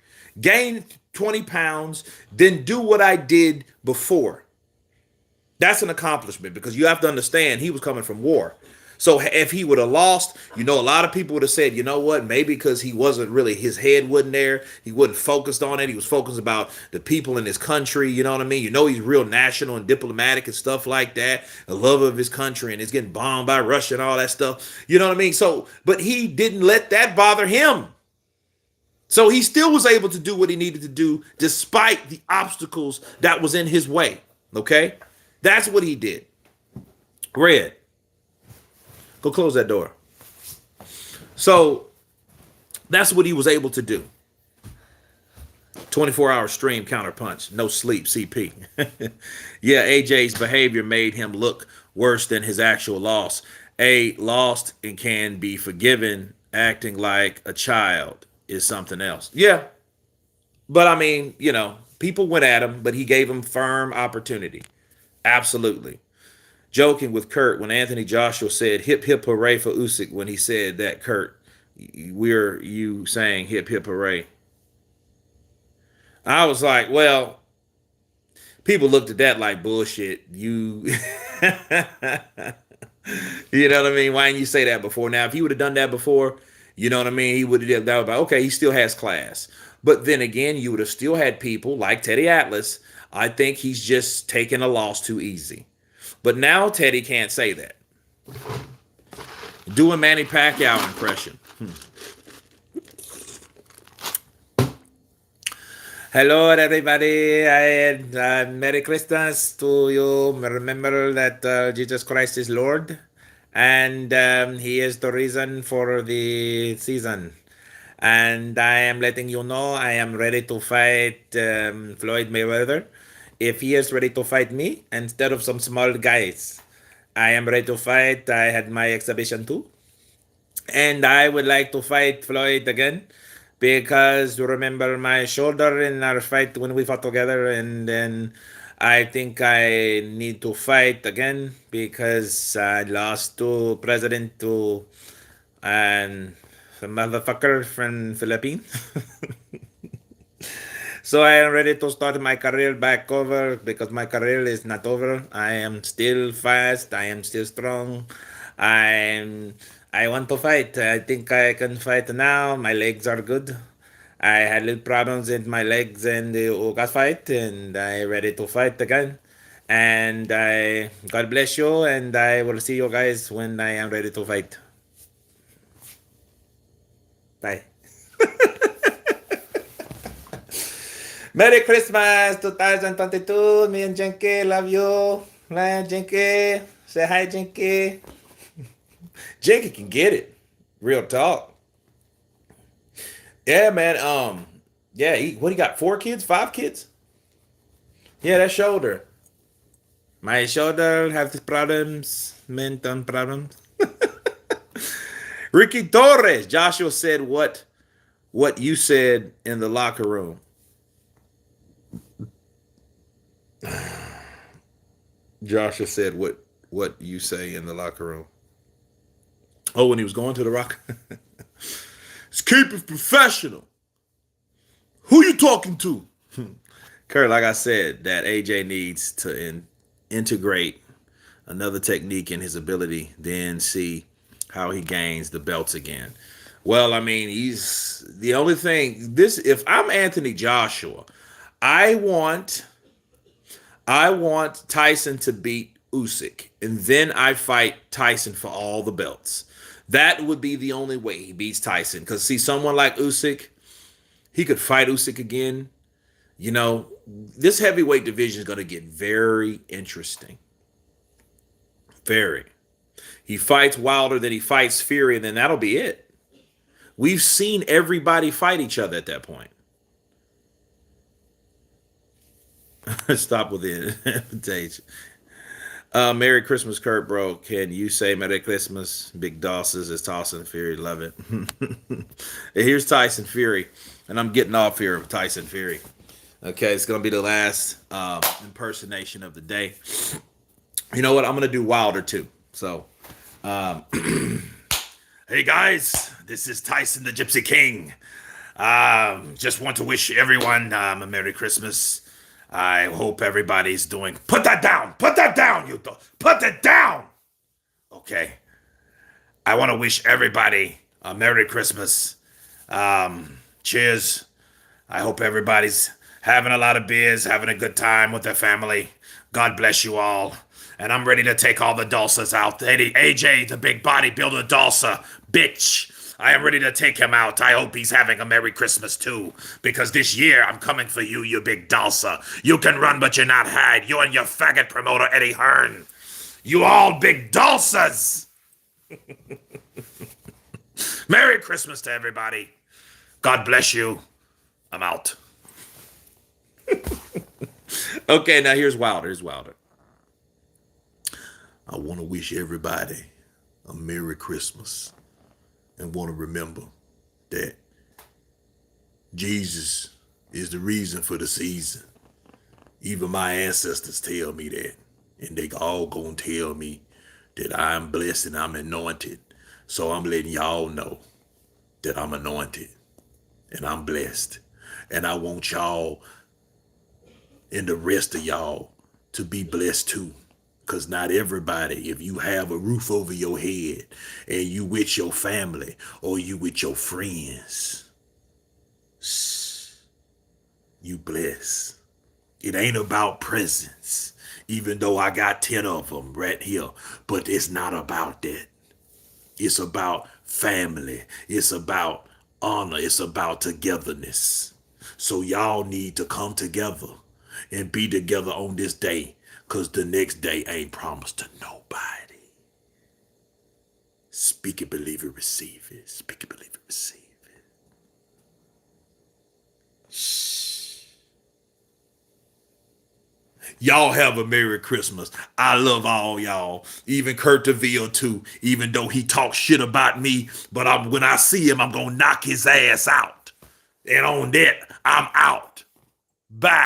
gain 20 pounds, then do what I did before. That's an accomplishment because you have to understand he was coming from war. So if he would have lost, you know, a lot of people would have said, you know what, maybe because he wasn't really, his head wasn't there. He wasn't focused on it. He was focused about the people in his country. You know what I mean? You know, he's real national and diplomatic and stuff like that. A love of his country, and it's getting bombed by Russia and all that stuff. You know what I mean? So, but he didn't let that bother him. So he still was able to do what he needed to do despite the obstacles that was in his way. Okay? That's what he did. Red. Go close that door. So that's what he was able to do. 24-hour stream Counterpunch. No sleep, CP. Yeah, AJ's behavior made him look worse than his actual loss. A lost and can be forgiven. Acting like a child is something else. Yeah. But I mean, you know, people went at him, but he gave him firm opportunity. Absolutely. Joking with Kurt when Anthony Joshua said hip hip hooray for Usyk when he said that, Kurt, we're you saying hip hip hooray. I was like, well, people looked at that like bullshit. You you know what I mean? Why didn't you say that before? Now, if he would have done that before, you know what I mean? He would have done that about, okay, he still has class. But then again, you would have still had people like Teddy Atlas. I think he's just taking a loss too easy. But now Teddy can't say that. Do a Manny Pacquiao impression. Hello, everybody. Merry Christmas to you. Remember that Jesus Christ is Lord, and He is the reason for the season. And I am letting you know I am ready to fight Floyd Mayweather. If he is ready to fight me instead of some small guys, I am ready to fight. I had my exhibition too. And I would like to fight Floyd again because you remember my shoulder in our fight when we fought together, and then I think I need to fight again because I lost to President to and the motherfucker from Philippines. So I am ready to start my career back over because my career is not over. I am still fast. I am still strong. I'm. I want to fight. I think I can fight now. My legs are good. I had little problems in my legs in the Ugas fight, and I ready to fight again. And I God bless you, and I will see you guys when I am ready to fight. Bye. Merry Christmas 2022. Me and Jenke love you. Man, Jenke. Say hi, Jenke. Jenke can get it. Real talk. Yeah, man. Yeah, what he got? 4 kids? 5 kids? Yeah, that shoulder. My shoulder has problems, mental problems. Ricky Torres. Joshua said what you said in the locker room. Joshua said what you say in the locker room. Oh, when he was going to the rock. Just keep it professional. Who you talking to? Kurt, like I said, that AJ needs to integrate another technique in his ability, then see how he gains the belts again. Well, I mean, he's the only thing. This, if I'm Anthony Joshua, I want Tyson to beat Usyk, and then I fight Tyson for all the belts. That would be the only way he beats Tyson. Because see, someone like Usyk, he could fight Usyk again. You know, this heavyweight division is going to get very interesting. Very. He fights Wilder, then he fights Fury, and then that'll be it. We've seen everybody fight each other at that point. Stop with the invitation. Merry Christmas, Kurt, bro. Can you say Merry Christmas? Big Dawsons is Tyson Fury. Love it. Here's Tyson Fury. And I'm getting off here of Tyson Fury. Okay, it's going to be the last impersonation of the day. You know what? I'm going to do Wilder too. So, hey guys, this is Tyson the Gypsy King. Just want to wish everyone a Merry Christmas. I hope everybody's doing. Put that down. Put that down. Put it down. Okay. I want to wish everybody a Merry Christmas. Cheers. I hope everybody's having a lot of beers, having a good time with their family. God bless you all. And I'm ready to take all the Dulcers out. AJ, the big bodybuilder Dulcer, bitch. I am ready to take him out. I hope he's having a Merry Christmas too. Because this year I'm coming for you, you big Dulcer. You can run, but you're not hide. You and your faggot promoter, Eddie Hearn. You all big Dulcers. Merry Christmas to everybody. God bless you. I'm out. Okay, now here's Wilder. I want to wish everybody a Merry Christmas and want to remember that Jesus is the reason for the season. Even my ancestors tell me that, and they all gonna tell me that I'm blessed and I'm anointed. So I'm letting y'all know that I'm anointed and I'm blessed. And I want y'all and the rest of y'all to be blessed too. Because not everybody, if you have a roof over your head and you with your family or you with your friends, you blessed. It ain't about presents, even though I got 10 of them right here. But it's not about that. It's about family. It's about honor. It's about togetherness. So y'all need to come together and be together on this day, because the next day ain't promised to nobody. Speak it, believe it, receive it. Speak it, believe it, receive it. Shh. Y'all have a Merry Christmas. I love all y'all. Even Kurt DeVille too. Even though he talks shit about me, but when I see him, I'm gonna knock his ass out. And on that, I'm out. Bye.